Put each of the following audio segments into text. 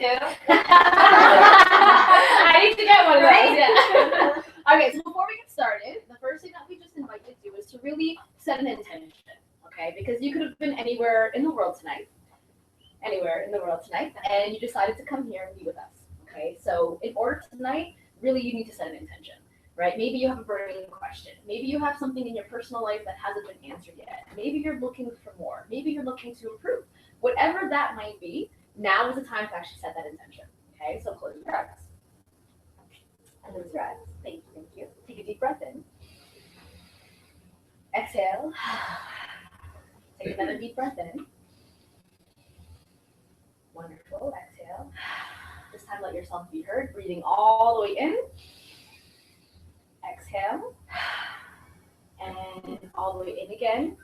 too. I need to get one of those, yeah. Okay, so before we get started, the first thing that we just invite you to do is to really set an intention, okay? Because you could have been anywhere in the world tonight, and you decided to come here and be with us, okay? So in order tonight, really you need to set an intention, right? Maybe you have a burning question. Maybe you have something in your personal life that hasn't been answered yet. Maybe you're looking for more. Maybe you're looking to improve. Whatever that might be, now is the time to actually set that intention, okay? So close your eyes. Close your eyes. Thank you. Take a deep breath in. Exhale. Take another deep breath in. Wonderful. Exhale. This time let yourself be heard. Breathing all the way in. Exhale. And all the way in again.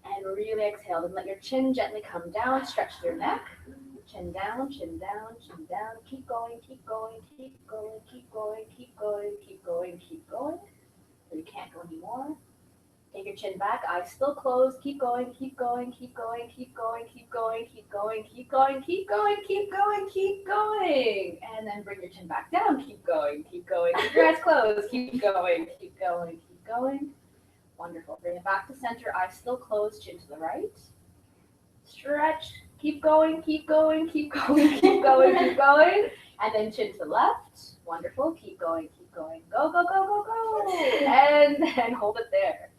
And really exhale. Then let your chin gently come down. Stretch your neck. Chin down, chin down, chin down. Keep going, keep going, keep going, keep going, keep going, keep going, keep going. You can't go anymore. Take your chin back, eyes still closed. Keep going, keep going, keep going, keep going, keep going, keep going, keep going, keep going, keep going, keep going. And then bring your chin back down. Keep going, keep going. Keep your eyes closed. Keep going, keep going, keep going. Wonderful. Bring it back to center, eyes still closed, chin to the right. Stretch. Keep going, keep going, keep going, keep going, keep going. And then chin to the left. Wonderful. Keep going, keep going. Go, go, go, go, go. And then hold it there.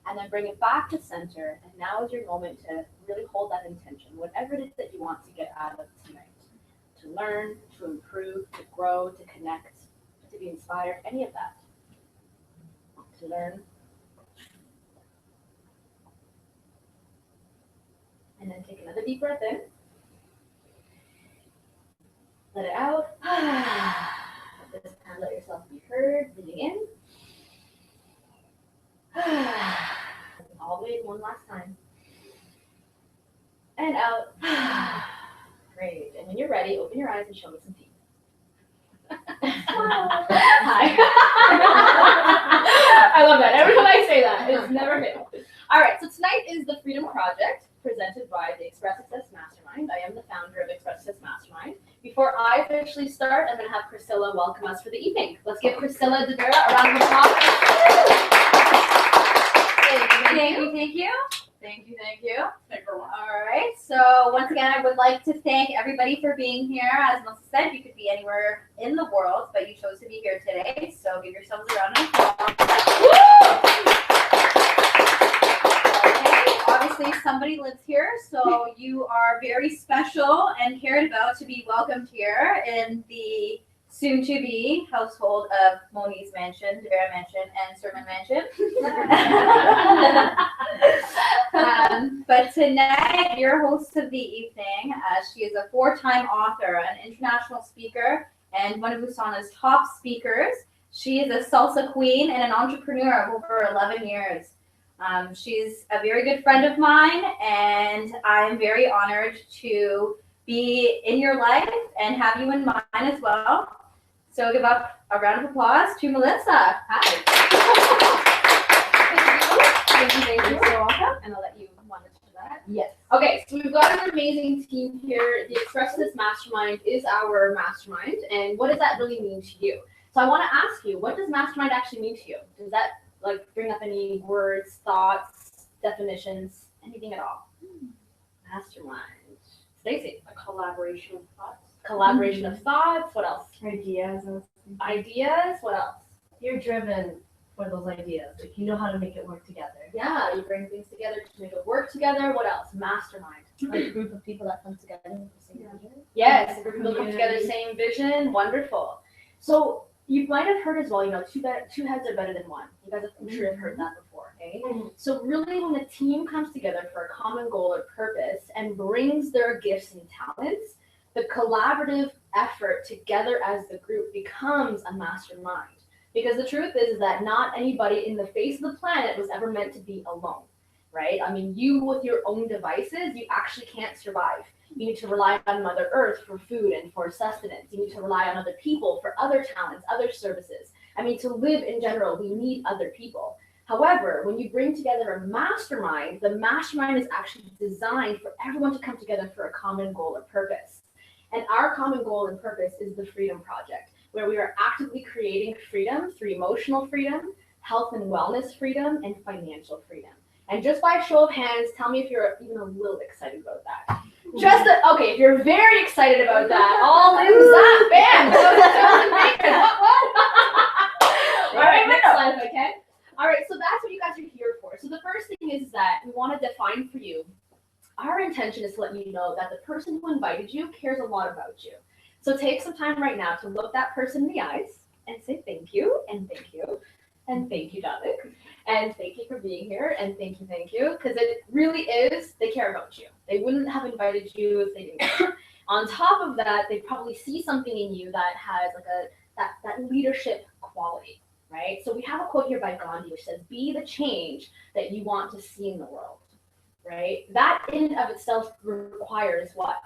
And then bring it back to center. And now is your moment to really hold that intention, whatever it is that you want to get out of tonight. To learn, to improve, to grow, to connect, to be inspired, any of that. To learn. And then take another deep breath in. Let it out. This time let yourself be heard. Breathing in. All the way one last time. And out. Great. And when you're ready, open your eyes and show me some teeth. Hi. I love that. Every time I say that, it's never fail. All right, so tonight is the Freedom Project presented by the Express Success Mastermind. I am the founder of Express Success Mastermind. Before I officially start, I'm going to have Priscilla welcome us for the evening. Let's give Priscilla De Vera a round of applause. Thank you. All right, so once again, I would like to thank everybody for being here. As Melyssa said, you could be anywhere in the world, but you chose to be here today, so give yourselves a round of applause. Obviously, somebody lives here, so you are very special and cared about to be welcomed here in the soon-to-be household of Moniz Mansion, De Vera Mansion, and Sermon Mansion. But tonight, your host of the evening, she is a 4-time author, an international speaker, and one of Usana's top speakers. She is a salsa queen and an entrepreneur of over 11 years. She's a very good friend of mine, and I'm very honored to be in your life and have you in mine as well. So give up a round of applause to Melyssa. Hi. Thank you. You're so welcome. And I'll let you want to do that. Yes. Okay, so we've got an amazing team here. The Express Success Mastermind is our mastermind, and what does that really mean to you? So I want to ask you, what does mastermind actually mean to you? Does that bring up any words, thoughts, definitions, anything at all? Mastermind. Stacey. A collaboration of thoughts. Collaboration of thoughts. What else? Ideas. What else? You're driven for those ideas. Like you know how to make it work together. Yeah, you bring things together to make it work together. What else? Mastermind. Like a group of people that come together with the same vision. Yes, a group of people come together, same vision. Wonderful. So you might have heard as well, two heads are better than one. You guys, I'm sure have heard that before, okay? So really when a team comes together for a common goal or purpose and brings their gifts and talents, the collaborative effort together as the group becomes a mastermind. Because the truth is that not anybody in the face of the planet was ever meant to be alone, right? I mean, you with your own devices, you actually can't survive. You need to rely on Mother Earth for food and for sustenance. You need to rely on other people for other talents, other services. I mean, to live in general, we need other people. However, when you bring together a mastermind, the mastermind is actually designed for everyone to come together for a common goal or purpose. And our common goal and purpose is the Freedom Project, where we are actively creating freedom through emotional freedom, health and wellness freedom, and financial freedom. And just by a show of hands, tell me if you're even a little excited about that. Okay, if you're very excited about that, all in that band. All right, next slide if I can. All right, so that's what you guys are here for. So the first thing is that we want to define for you. Our intention is to let you know that the person who invited you cares a lot about you. So take some time right now to look that person in the eyes and say thank you, and thank you, and thank you, Dominic, and thank you for being here, and thank you, because it really is, they care about you. They wouldn't have invited you if they didn't. On top of that, they probably see something in you that has like that leadership quality, right? So we have a quote here by Gandhi which says, "Be the change that you want to see in the world," right? That in and of itself requires what?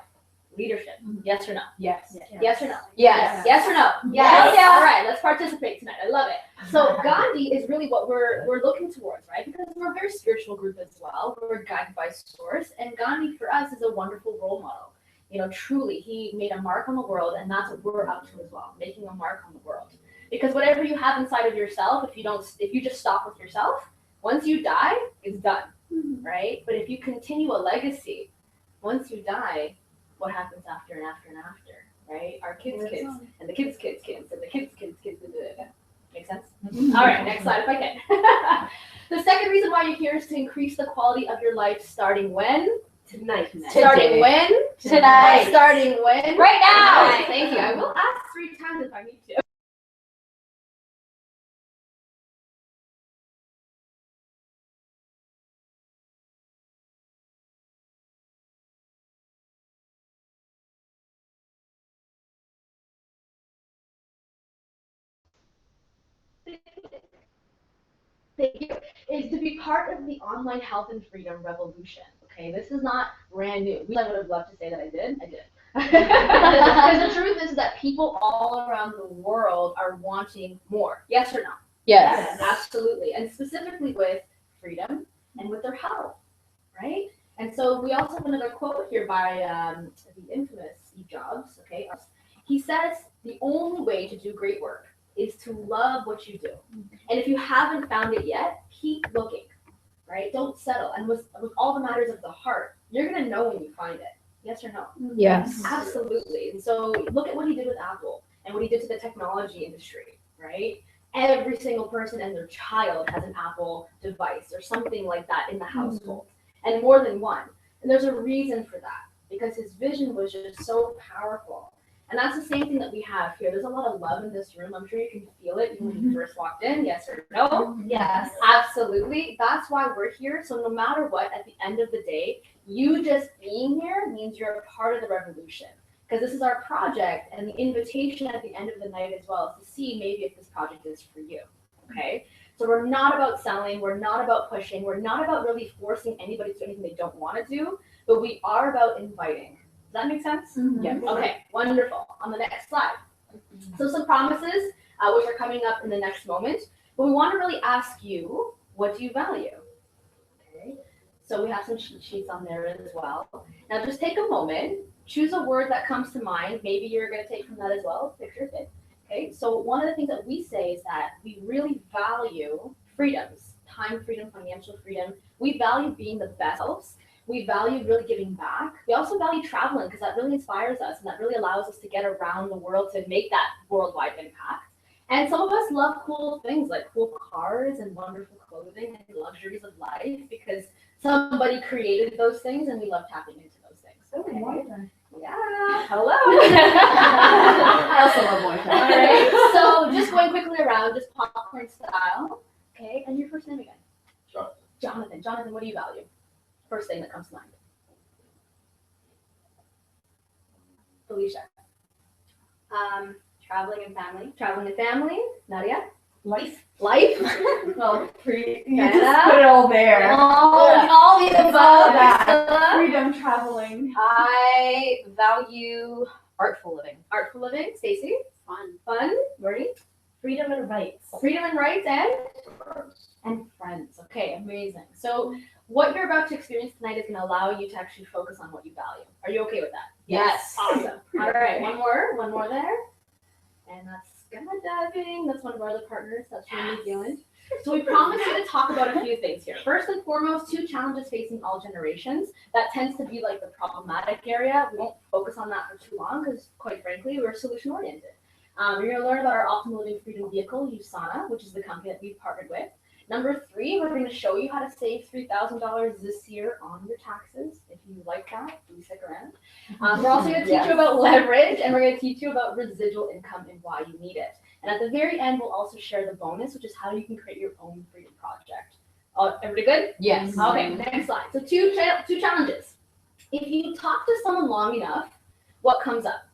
Leadership. Yes or no? Yes. Yes or no? Yes. Yes or no? Yes. Yes. All right, let's participate tonight. I love it. So Gandhi is really what we're looking towards, right? Because we're a very spiritual group as well. We're guided by source, and Gandhi for us is a wonderful role model. You know, truly, he made a mark on the world, and that's what we're up to as well, making a mark on the world. Because whatever you have inside of yourself, if you just stop with yourself, once you die, it's done, right? But if you continue a legacy, once you die, what happens after and after and after, right? Our kids' kids, and the kids' kids' kids, and the kids' kids' kids. Make sense? All right, next slide if I can. The second reason why you're here is to increase the quality of your life starting when? Tonight. Starting when? Tonight. Starting when? Right now. Tonight. Thank you. I will ask 3 times if I need to. Thank you. Is to be part of the online health and freedom revolution. Okay, this is not brand new. I would have loved to say that I did. Because the truth is that people all around the world are wanting more. Yes or no? Yes. Absolutely. And specifically with freedom and with their health, right? And so we also have another quote here by the infamous Steve Jobs. Okay, he says the only way to do great work is to love what you do. And if you haven't found it yet, keep looking, right? Don't settle. And with all the matters of the heart, you're going to know when you find it. Yes or no? Yes. Absolutely. And so look at what he did with Apple and what he did to the technology industry, right? Every single person and their child has an Apple device or something like that in the household, and more than one. And there's a reason for that, because his vision was just so powerful. And that's the same thing that we have here. There's a lot of love in this room. I'm sure you can feel it even when you first walked in. Yes or no? Yes. Absolutely. That's why we're here. So no matter what, at the end of the day, you just being here means you're a part of the revolution. Because this is our project, and the invitation at the end of the night as well is to see maybe if this project is for you. Okay? So we're not about selling. We're not about pushing. We're not about really forcing anybody to do anything they don't want to do, but we are about inviting. Does that make sense? Yes. Okay, wonderful. On the next slide. So some promises, which are coming up in the next moment. But we want to really ask you, what do you value? Okay. So we have some cheat sheets on there as well. Now just take a moment, choose a word that comes to mind. Maybe you're going to take from that as well. Picture it. Okay. So one of the things that we say is that we really value freedoms, time freedom, financial freedom. We value being the best selves. We value really giving back. We also value traveling because that really inspires us and that really allows us to get around the world to make that worldwide impact. And some of us love cool things like cool cars and wonderful clothing and luxuries of life because somebody created those things and we love tapping into those things. Okay. Yeah. Hello. I also love Moisha. All right. So just going quickly around, just popcorn style. Okay. And your first name again? Jonathan. Jonathan, what do you value? First thing that comes to mind. Felicia. Traveling and family. Traveling and family. Nadia. Life. Life. Well, Canada. just put it all there. All the above. Priscilla. Freedom traveling. I value artful living. Artful living. Stacy. Fun. Marie. Freedom and rights. Freedom and rights and friends. Okay, amazing. So what you're about to experience tonight is going to allow you to actually focus on what you value. Are you okay with that? Yes. Awesome. All right. one more there. And that's skydiving. That's one of our other partners. That's from New Zealand. So we promised you to talk about a few things here. First and foremost, 2 challenges facing all generations. That tends to be like the problematic area. We won't focus on that for too long because, quite frankly, we're solution oriented. You're going to learn about our Optimal Living Freedom vehicle, USANA, which is the company that we've partnered with. Number 3, we're going to show you how to save $3,000 this year on your taxes. If you like that, please stick around. We're also going to teach you about leverage, and we're going to teach you about residual income and why you need it. And at the very end, we'll also share the bonus, which is how you can create your own freedom project. Everybody good? Yes. Okay, next slide. So two challenges. If you talk to someone long enough, what comes up?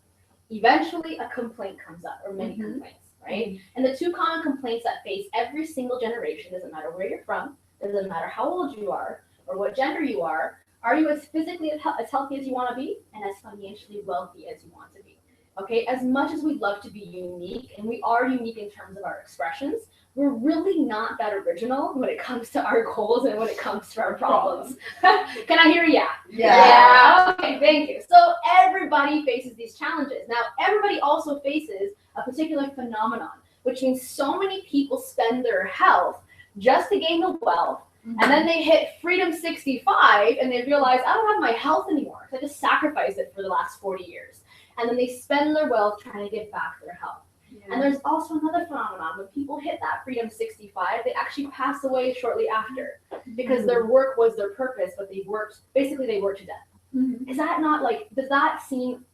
Eventually, a complaint comes up, or many complaints. Right? And the 2 common complaints that face every single generation, doesn't matter where you're from, doesn't matter how old you are, or what gender you are you as physically as healthy as you want to be, and as financially wealthy as you want to be? Okay, as much as we'd love to be unique, and we are unique in terms of our expressions, we're really not that original when it comes to our goals and when it comes to our problems. Can I hear yeah? Yeah. Okay, thank you. So everybody faces these challenges. Now, everybody also faces a particular phenomenon, which means so many people spend their health just to gain the wealth, and then they hit Freedom 65 and they realize, I don't have my health anymore because I just sacrificed it for the last 40 years. And then they spend their wealth trying to get back their health. And there's also another phenomenon. When people hit that Freedom 65, they actually pass away shortly after because their work was their purpose, but they worked to death. Is that not does that seem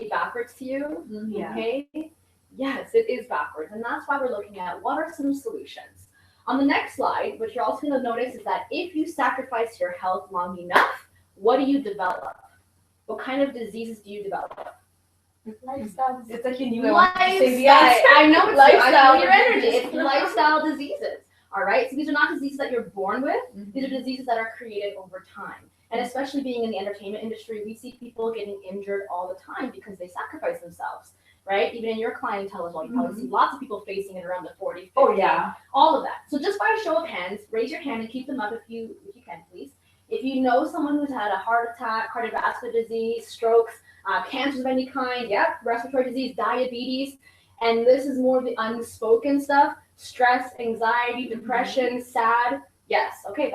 backwards to you? Yeah. Okay. Yes, it is backwards. And that's why we're looking at what are some solutions. On the next slide, what you're also going to notice is that if you sacrifice your health long enough, what do you develop? What kind of diseases do you develop? Lifestyle. It's like you knew I know it's lifestyle. Your energy. It's lifestyle diseases. All right. So these are not diseases that you're born with. These are diseases that are created over time. And especially being in the entertainment industry, we see people getting injured all the time because they sacrifice themselves. Right? Even in your clientele as well, you probably see lots of people facing it around the 40, 50, Oh yeah. all of that. So just by a show of hands, raise your hand and keep them up if you can, please. If you know someone who's had a heart attack, cardiovascular disease, strokes, cancers of any kind, respiratory disease, diabetes, and this is more of the unspoken stuff, stress, anxiety, depression, sad, yes, okay,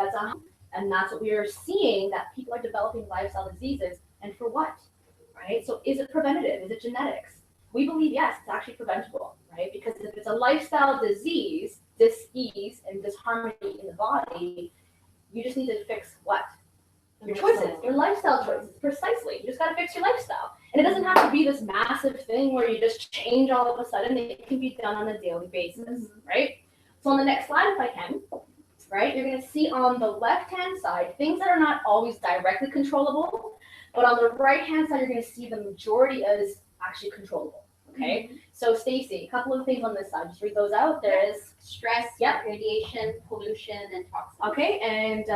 and that's what we are seeing, that people are developing lifestyle diseases, and for what, right? So is it preventative? Is it genetics? We believe, yes, it's actually preventable, right? Because if it's a lifestyle disease, dis-ease and disharmony in the body, you just need to fix what? Your choices, your lifestyle choices, precisely. You just got to fix your lifestyle. And it doesn't have to be this massive thing where you just change all of a sudden. It can be done on a daily basis, right? So on the next slide, if I can, right, you're going to see on the left-hand side things that are not always directly controllable, but on the right-hand side, you're going to see the majority is actually controllable, okay? So Stacy, a couple of things on this side. Just read those out. There is stress, radiation, pollution, and toxins. okay, and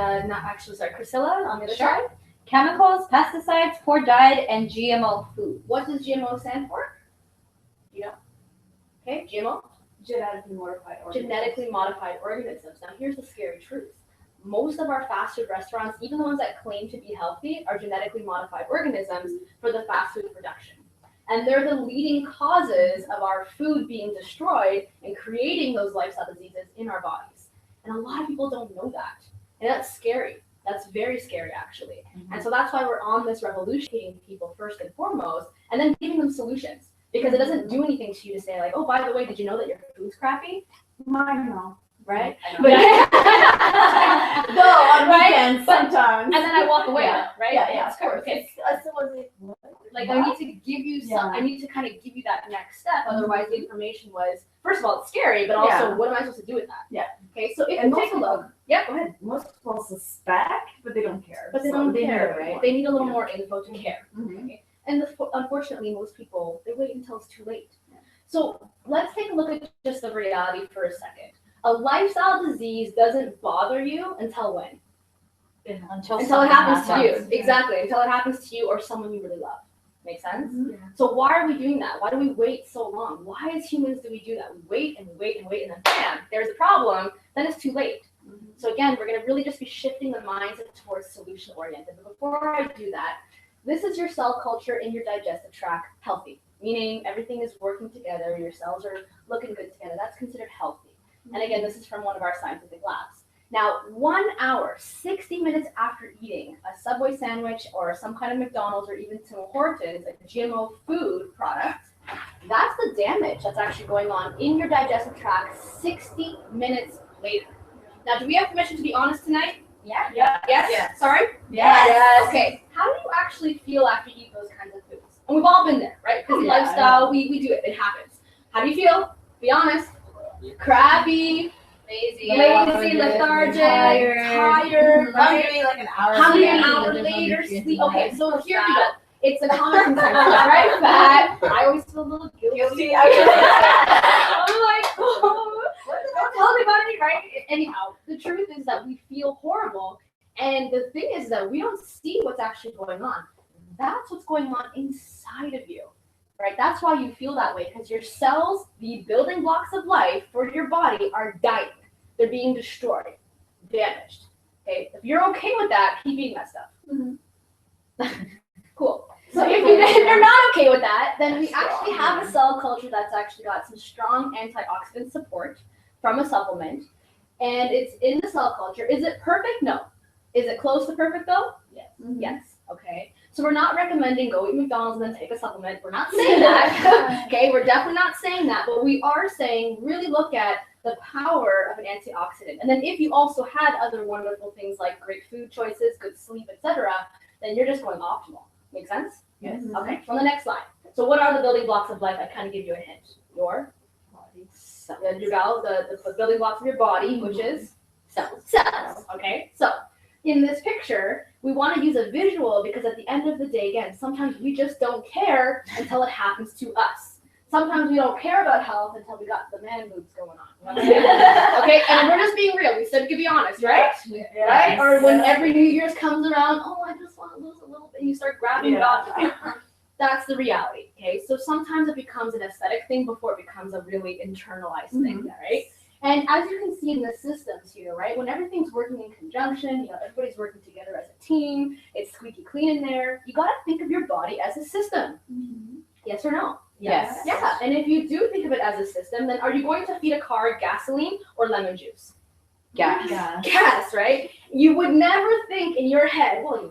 Priscilla on the other side. Chemicals, pesticides, poor diet, and GMO food. What does GMO stand for? You know? Okay, GMO? Genetically modified organisms. Now here's the scary truth. Most of our fast food restaurants, even the ones that claim to be healthy, are genetically modified organisms for the fast food production. And they're the leading causes of our food being destroyed and creating those lifestyle diseases in our bodies. And a lot of people don't know that. And that's scary. That's very scary, actually. And so that's why we're on this revolution, educating people first and foremost, and then giving them solutions. Because it doesn't do anything to you to say, like, oh, by the way, did you know that your food's crappy? I know. Right? No, on weekends sometimes. And then I walk away, right? Yeah, of course. Okay. Like, I need to give you I need to kind of give you that next step. Otherwise, the information was, first of all, it's scary, but also, what am I supposed to do with that? Yeah. Okay, so if you take a look. Yeah, go ahead. Most people suspect, but they don't care. But they don't care, right? They need a little more info to care. Mm-hmm. Okay? And unfortunately, most people, they wait until it's too late. So let's take a look at just the reality for a second. A lifestyle disease doesn't bother you until when? Until it happens to you. Exactly. Until it happens to you or someone you really love. Make sense? Mm-hmm. So why are we doing that? Why do we wait so long? Why as humans do we do that? We wait and we wait and wait, and then bam, there's a problem. Then it's too late. Mm-hmm. So again, we're going to really just be shifting the mindset towards solution-oriented. But before I do that, this is your cell culture in your digestive tract healthy. meaning everything is working together, your cells are looking good together. That's considered healthy. And again, this is from one of our scientific labs. Now, 1 hour, 60 minutes after eating a Subway sandwich or some kind of McDonald's or even Tim Hortons, a GMO food product, that's the damage that's actually going on in your digestive tract 60 minutes later. Now, do we have permission to be honest tonight? Yeah. Yes? Yes. Sorry? Yes. Okay. How do you actually feel after you eat those kinds of foods? And we've all been there, right? Busy Yeah. lifestyle, we do it. It happens. How do you feel? Be honest. Crabby, lazy, lethargic, tired, right? Hungry like an hour. Hungry an later. hour later, sleep. Okay, so here we go. It's a common consensus, right? Fat. I always feel a little guilty. I'm like, oh, don't tell anybody, right? Anyhow, the truth is that we feel horrible. And the thing is that we don't see what's actually going on. That's what's going on inside of you, right? That's why you feel that way, because your cells, the building blocks of life for your body, are dying. They're being destroyed, damaged. Okay, if you're okay with that, keep eating that stuff. Cool. So if you're not okay with that, then we actually have a cell culture that's actually got some strong antioxidant support from a supplement, and it's in the cell culture. Is it perfect? No. Is it close to perfect though? Yes. Yes. Okay. So we're not recommending go eat McDonald's and then take a supplement. We're not saying that. Okay, we're definitely not saying that, but we are saying really look at the power of an antioxidant. And then if you also had other wonderful things like great food choices, good sleep, etc., then you're just going optimal. Make sense? Yes. Okay, on the next slide. So what are the building blocks of life? I kind of give you a hint. Your body. The building blocks of your body, which is cells. Cells. Okay, so in this picture, we want to use a visual because at the end of the day, again, sometimes we just don't care until it happens to us. Sometimes we don't care about health until we got the man boobs going on. Okay, and we're just being real. We said we could be honest, right? Yes. Right? Or when every New Year's comes around, oh, I just want to lose a little bit, and you start grabbing it off. That's the reality, okay? So sometimes it becomes an aesthetic thing before it becomes a really internalized thing, right? And as you can see in the systems here, right, when everything's working in conjunction, everybody's working together as a team, it's squeaky clean in there, you got to think of your body as a system. Yes or no? Yes. Yeah, and if you do think of it as a system, then are you going to feed a car gasoline or lemon juice? Gas. Gas, right? You would never think in your head, well,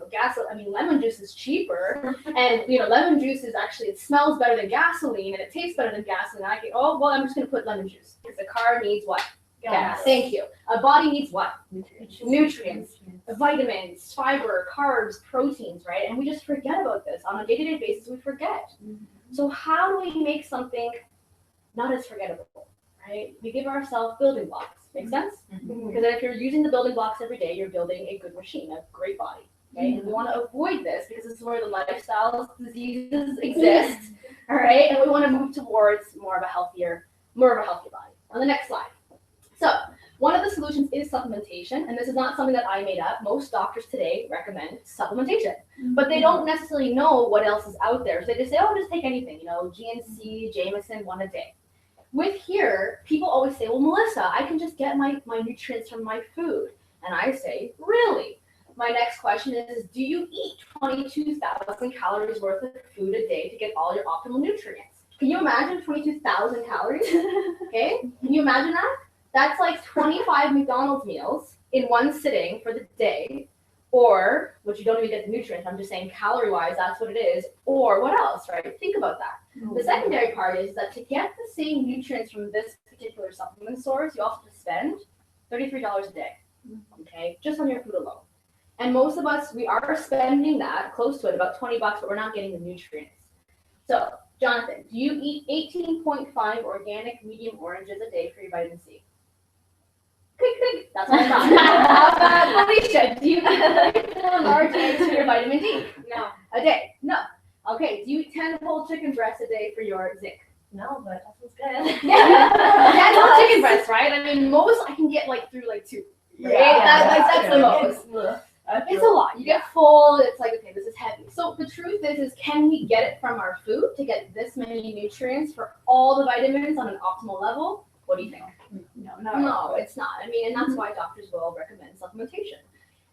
lemon juice is cheaper, and lemon juice is actually, it smells better than gasoline, and it tastes better than gasoline. I think, oh, well, I'm just gonna put lemon juice because the car needs what? Gas. Thank you. A body needs what? Nutrients, vitamins, fiber, carbs, proteins, right? And we just forget about this on a day-to-day basis. We forget. So how do we make something not as forgettable, right? We give ourselves building blocks. Make sense? Because if you're using the building blocks every day, you're building a good machine, a great body. Okay? And we want to avoid this because this is where the lifestyle diseases exist. All right, and we want to move towards more of a healthier body. On the next slide. So one of the solutions is supplementation, and this is not something that I made up. Most doctors today recommend supplementation, but they don't necessarily know what else is out there. So they just say, oh, just take anything, GNC, Jameson, one a day. With here, people always say, well, Melyssa, I can just get my nutrients from my food. And I say, really? My next question is, do you eat 22,000 calories worth of food a day to get all your optimal nutrients? Can you imagine 22,000 calories? Okay, can you imagine that? That's like 25 McDonald's meals in one sitting for the day, or, which you don't even get the nutrients, I'm just saying calorie-wise, that's what it is, or what else, right? Think about that. The secondary part is that to get the same nutrients from this particular supplement source, you also have to spend $33 a day, okay, just on your food alone. And most of us, we are spending that, close to it, about $20, but we're not getting the nutrients. So, Jonathan, do you eat 18.5 organic medium oranges a day for your vitamin C? Click. That's what I thought. How about Alicia? Do you eat 4 large eggs for your vitamin D? No. A day? No. Okay, do you eat 10 whole chicken breasts a day for your zinc? No, but that sounds good. 10 whole chicken breasts, right? I mean, most I can get through 2. Right? That's the most. It's a lot. You get full, it's like, okay, this is heavy. So the truth is can we get it from our food to get this many nutrients for all the vitamins on an optimal level? What do you think? No, it's not. I mean, and that's why doctors will recommend supplementation.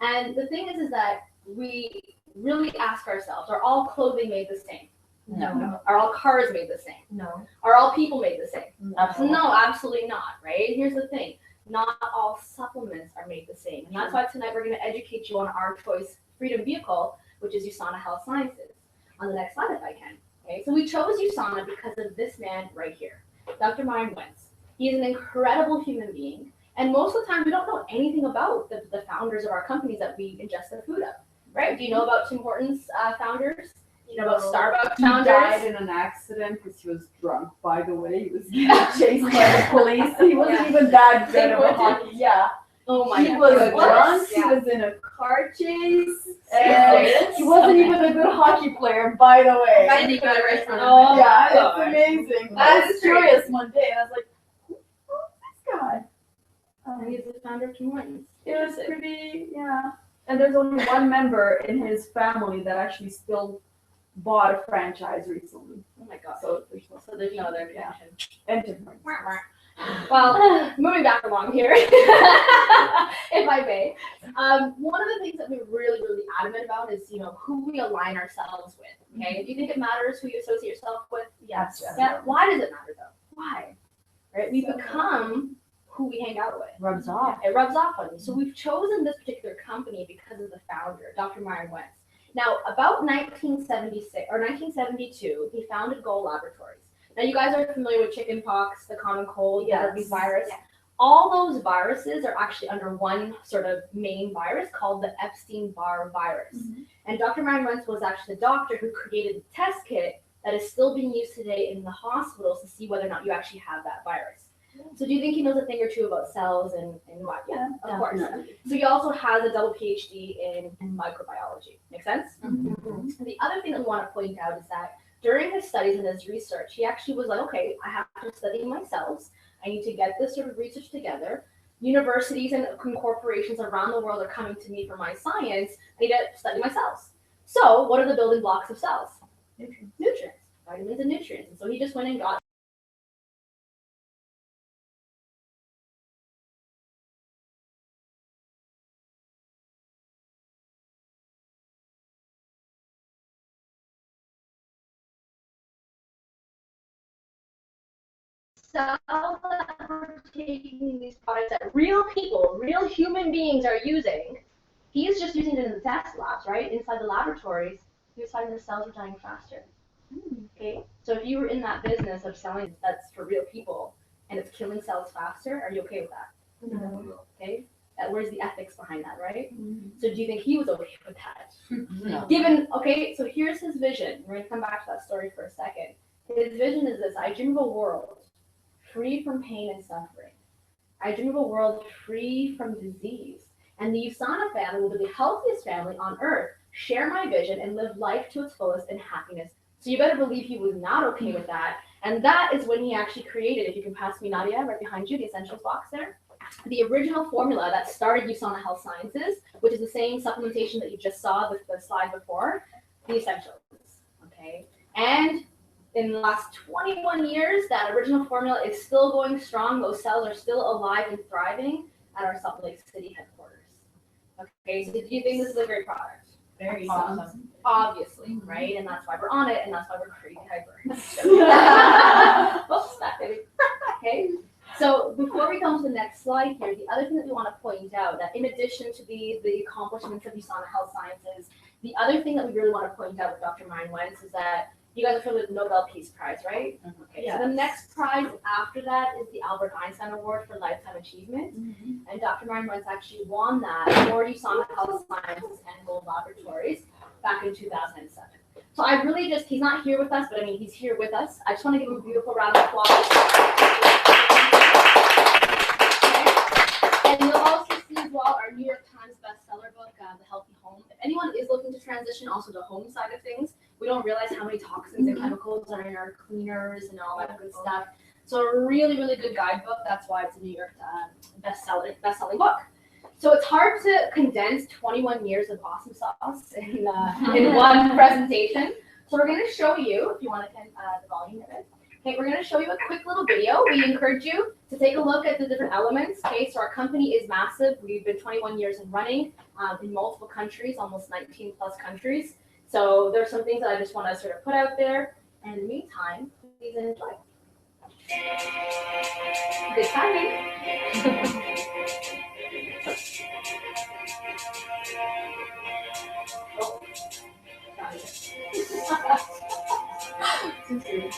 And the thing is that we really ask ourselves, are all clothing made the same? No. Are all cars made the same? No. Are all people made the same? Absolutely. No, absolutely not, right? Here's the thing. Not all supplements are made the same. And that's why tonight we're going to educate you on our choice freedom vehicle, which is USANA Health Sciences. On the next slide, if I can. Okay, so we chose USANA because of this man right here, Dr. Melyssa Moniz. He is an incredible human being. And most of the time, we don't know anything about the founders of our companies that we ingest the food of, right? Do you know about Tim Hortons founders? Do you know about Starbucks He founders? died in an accident because he was drunk, by the way. He was getting chased by the police. He wasn't even that good of a hockey. Yeah. Oh my He God. was What? drunk, he was in a car chase, and he wasn't even a good hockey player, by the way. I think you got it right from Oh, Yeah, my God. it's amazing. That I is was curious one day, and I was like, who's this guy? And he's the founder of Tim Hortons. It was pretty, yeah. And there's only one member in his family that actually still bought a franchise recently. Oh my God. So there's no other Yeah. connection. and different. Well, moving back along here, if I may. One of the things that we're really, really adamant about is, who we align ourselves with. Okay, if you think it matters who you associate yourself with, yes. Yeah. Why does it matter though? Why? Right? We become who we hang out with. Rubs off. It rubs off on you. So we've chosen this particular company because of the founder, Dr. Melyssa Moniz. Now, about 1976 or 1972, he founded Gold Laboratories. Now, you guys are familiar with chickenpox, the common cold, the herpes virus. Yeah. All those viruses are actually under one sort of main virus called the Epstein-Barr virus. And Dr. Melyssa Moniz was actually the doctor who created the test kit that is still being used today in the hospitals to see whether or not you actually have that virus. So do you think he knows a thing or two about cells and what? Yeah, of course. So he also has a double PhD in microbiology. Make sense? Mm-hmm. The other thing that we want to point out is that during his studies and his research, he actually was like, okay, I have to study my cells. I need to get this sort of research together. Universities and corporations around the world are coming to me for my science. I need to study my cells. So what are the building blocks of cells? Nutrients, vitamins and nutrients. And so he just went and got cells that are taking these products that real people, real human beings are using. He's just using it in the test labs, right? Inside the laboratories, he was finding the cells were dying faster. Okay, so if you were in that business of selling that's for real people and it's killing cells faster, are you okay with that? No. Okay, where's the ethics behind that, right? So do you think he was okay with that? No. Given, okay, so here's his vision. We're going to come back to that story for a second. His vision is this: I dream of a world free from pain and suffering. I dream of a world free from disease. And the USANA family will be the healthiest family on earth. Share my vision and live life to its fullest in happiness. So you better believe he was not okay with that. And that is when he actually created, if you can pass me Nadia, right behind you, the essentials box there. The original formula that started USANA Health Sciences, which is the same supplementation that you just saw with the slide before, the essentials, okay? And in the last 21 years, that original formula is still going strong. Those cells are still alive and thriving at our Salt Lake City headquarters. Okay, so do you think this is a great product? Very Awesome. Obviously, right? And that's why we're on it, and that's why we're crazy hyper. Oops, that baby. Okay, so before we come to the next slide here, the other thing that we want to point out, that in addition to the accomplishments of USANA Health Sciences, the other thing that we really want to point out with Dr. Melyssa Moniz is that you guys are familiar with the Nobel Peace Prize, right? Okay, so the next prize after that is the Albert Einstein Award for Lifetime Achievement. And Dr. Melyssa Moniz actually won that for USANA Health Sciences and Gold Laboratories back in 2007. So I really just, he's not here with us, but I mean, he's here with us. I just want to give him a beautiful round of applause. Okay. And you'll also see as well our New York Times bestseller book, The Healthy Home. If anyone is looking to transition also the home side of things, we don't realize how many toxins and chemicals are in our cleaners and all that good stuff. So a really, really good guidebook. That's why it's a New York best-selling book. So it's hard to condense 21 years of awesome sauce in one presentation. So we're going to show you, if you want to turn the volume of it. Okay, we're going to show you a quick little video. We encourage you to take a look at the different elements. Okay, so our company is massive. We've been 21 years in running in multiple countries, almost 19 plus countries. So there's some things that I just want to sort of put out there. And in the meantime, please enjoy. Good timing. Oh, sorry. Too soon.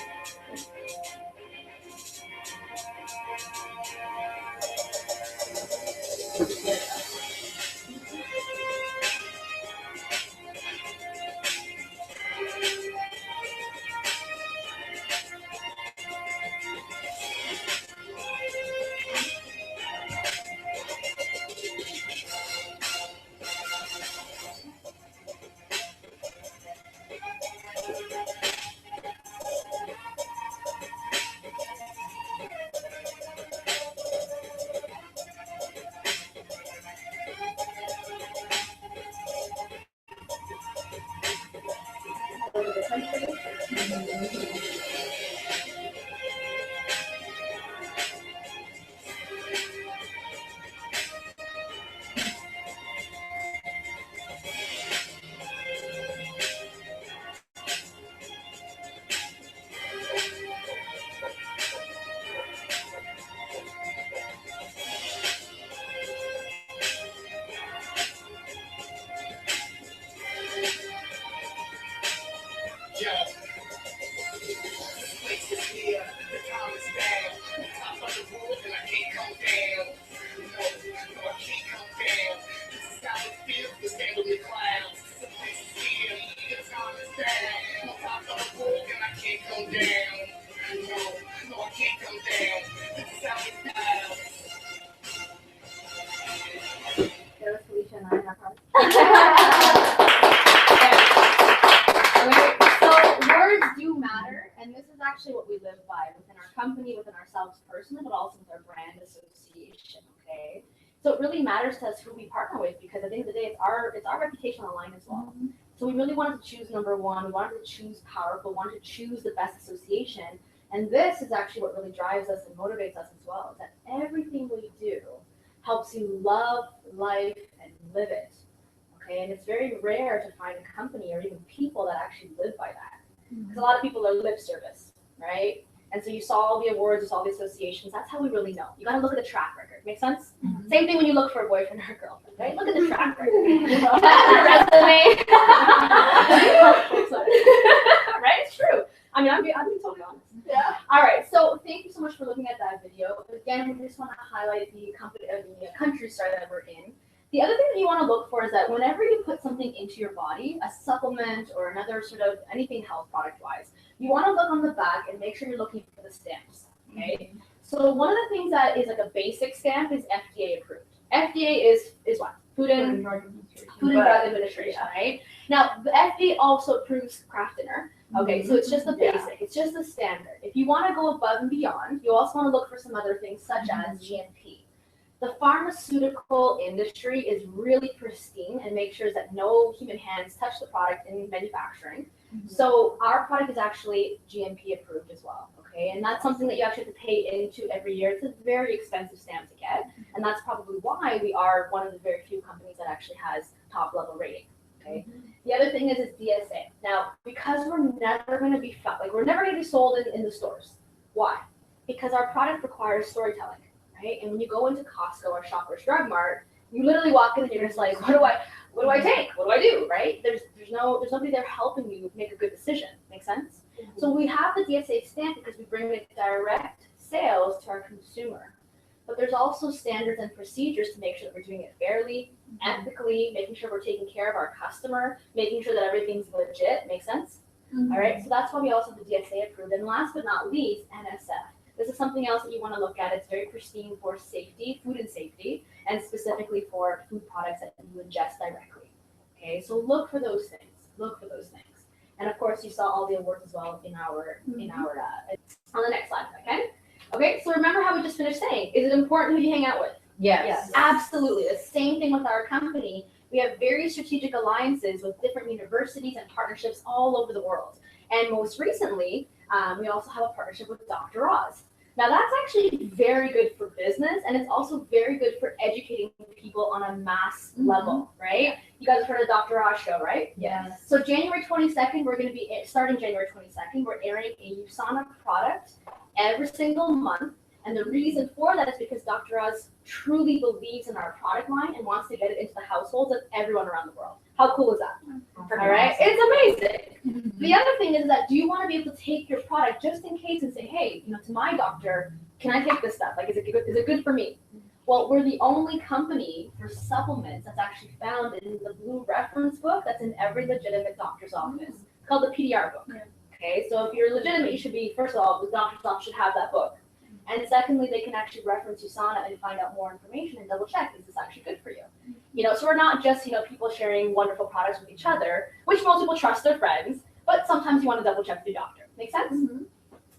There was Felicia and I in our car. So words do matter, and this is actually what we live by within our company, within ourselves personally, but also with our brand association. Okay, so it really matters to us who we partner with, because at the end of the day, it's our reputation on the line as well. So we really wanted to choose number one. We wanted to choose powerful. We wanted to choose the best association, and this is actually what really drives us and motivates us as well. Is that everything we do helps you love life and live it. Okay, and it's very rare to find a company or even people that actually live by that. Because a lot of people are lip service, right? And so you saw all the awards, you saw all the associations. That's how we really know. You got to look at the track record. Make sense? Same thing when you look for a boyfriend or a girlfriend, right? Look at the track record. Resume. Right? It's true. I mean, I'm being totally honest. Yeah. All right. So thank you so much for looking at that video. Again, we just want to highlight the company, the country that we're in. The other thing that you want to look for is that whenever you put something into your body, a supplement or another sort of anything health product wise, you want to look on the back and make sure you're looking for the stamps. Okay. So one of the things that is like a basic stamp is FDA approved. FDA is what? Food and Drug Administration, right? Now the FDA also approves craft dinner. Okay, so it's just the basic, it's just the standard. If you want to go above and beyond, you also want to look for some other things such as GMP. The pharmaceutical industry is really pristine and makes sure that no human hands touch the product in manufacturing. So our product is actually GMP approved as well, okay? And that's something that you actually have to pay into every year. It's a very expensive stamp to get, and that's probably why we are one of the very few companies that actually has top level rating, okay? The other thing is DSA. Now, because we're never going to be we're never going to be sold in the stores. Why? Because our product requires storytelling, right? And when you go into Costco or Shoppers Drug Mart, you literally walk in and you're just like, what do I take? What do I do? Right? There's nobody there helping you make a good decision. Make sense? So we have the DSA stamp because we bring it direct sales to our consumer. But there's also standards and procedures to make sure that we're doing it fairly, ethically, making sure we're taking care of our customer, making sure that everything's legit. Make sense? All right. So that's why we also have the DSA approved. And last but not least, NSF. This is something else that you want to look at. It's very pristine for safety, food and safety, and specifically for food products that you ingest directly. Okay, so look for those things. Look for those things. And of course, you saw all the awards as well in our on the next slide. Okay. Okay. So remember how we just finished saying, is it important who you hang out with? Yes. Absolutely. The same thing with our company. We have very strategic alliances with different universities and partnerships all over the world. And most recently, we also have a partnership with Dr. Oz. Now that's actually very good for business, and it's also very good for educating people on a mass level, right? You guys have heard of Dr. Raj show, right? Yes. So January 22nd, we're going to be starting January 22nd. We're airing a USANA product every single month, and the reason for that is because Dr. Oz truly believes in our product line and wants to get it into the households of everyone around the world. How cool is that? All right, it's amazing. The other thing is that do you want to be able to take your product just in case and say, hey, to my doctor, can I take this stuff? Like, is it good for me? Well, we're the only company for supplements that's actually found in the blue reference book that's in every legitimate doctor's office. It's called the PDR book. Okay, so if you're legitimate, you should be, first of all, the doctor's office should have that book. And secondly, they can actually reference USANA and find out more information and double check, is this actually good for you? So we're not just, people sharing wonderful products with each other, which most people trust their friends, but sometimes you want to double check with your doctor. Make sense? Mm-hmm.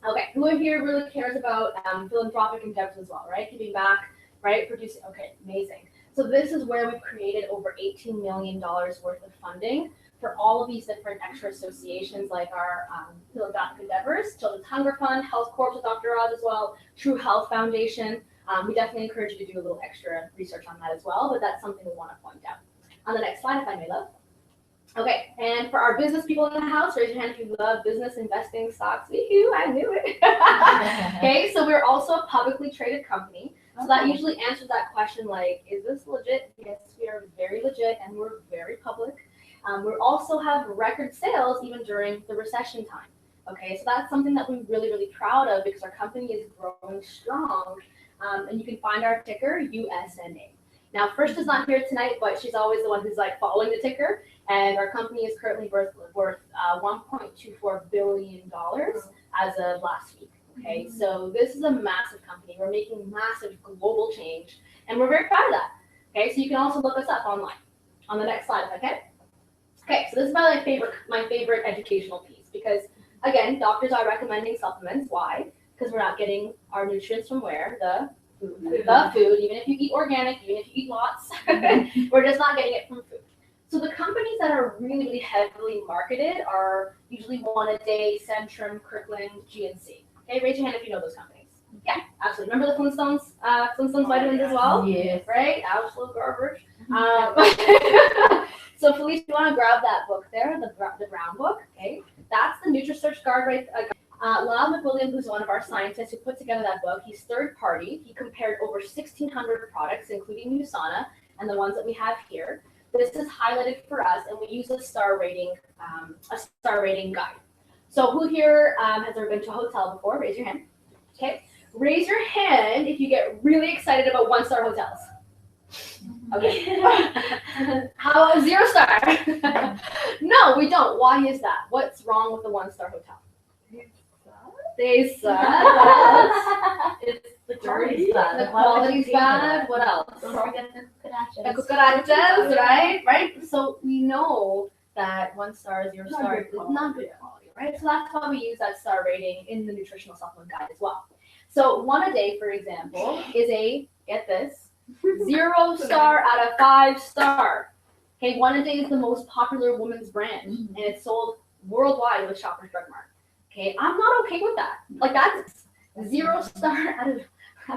Okay, who in here really cares about philanthropic endeavors as well, right? Giving back, right? Producing, okay, amazing. So this is where we've created over $18 million worth of funding for all of these different extra associations, like our philanthropic endeavors, Children's Hunger Fund, Health Corps with Dr. Oz as well, True Health Foundation. We definitely encourage you to do a little extra research on that as well, but that's something we want to point out. On the next slide, if I may, love. Okay, and for our business people in the house, raise your hand if you love business, investing, stocks. Woohoo, I knew it. Okay, so we're also a publicly traded company. So that usually answers that question like, is this legit? Yes, we are very legit and we're very public. We also have record sales even during the recession time. Okay, so that's something that we're really, really proud of because our company is growing strong. And you can find our ticker, USNA. Now, First is not here tonight, but she's always the one who's like following the ticker. And our company is currently worth $1.24 billion as of last week. Okay, so this is a massive company. We're making massive global change, and we're very proud of that. Okay, so you can also look us up online. On the next slide, okay? Okay, so this is my favorite educational piece because, again, doctors are recommending supplements. Why? Because we're not getting our nutrients from where? The food. Even if you eat organic, even if you eat lots, we're just not getting it from food. So the companies that are really, really heavily marketed are usually One A Day, Centrum, Kirkland, GNC. Okay, raise your hand if you know those companies. Yeah, absolutely. Remember the Flintstones vitamins as well? Yes. Right? Absolute garbage. So Felicia, you want to grab that book there, the brown book, okay? That's the NutriSearch Guard right. Lyle McWilliam, who's one of our scientists who put together that book, he's third party. He compared over 1,600 products, including USANA and the ones that we have here. This is highlighted for us, and we use a star rating guide. So who here has ever been to a hotel before? Raise your hand. Okay. Raise your hand if you get really excited about one-star hotels. Okay. How about 0-star? No, we don't. Why is that? What's wrong with the one-star hotel? They suck. What else? It's the quality's bad. The quality's bad. What else? Don't forget the The cucarachas, right? So we know that 1-star, 0-star is not good quality, right? So that's why we use that star rating in the nutritional supplement guide as well. So One A Day, for example, is a, get this, 0-star out of 5-star. Okay, One A Day is the most popular women's brand, and it's sold worldwide with Shoppers Drug Mart. Okay, I'm not okay with that. Like, that's 0-star out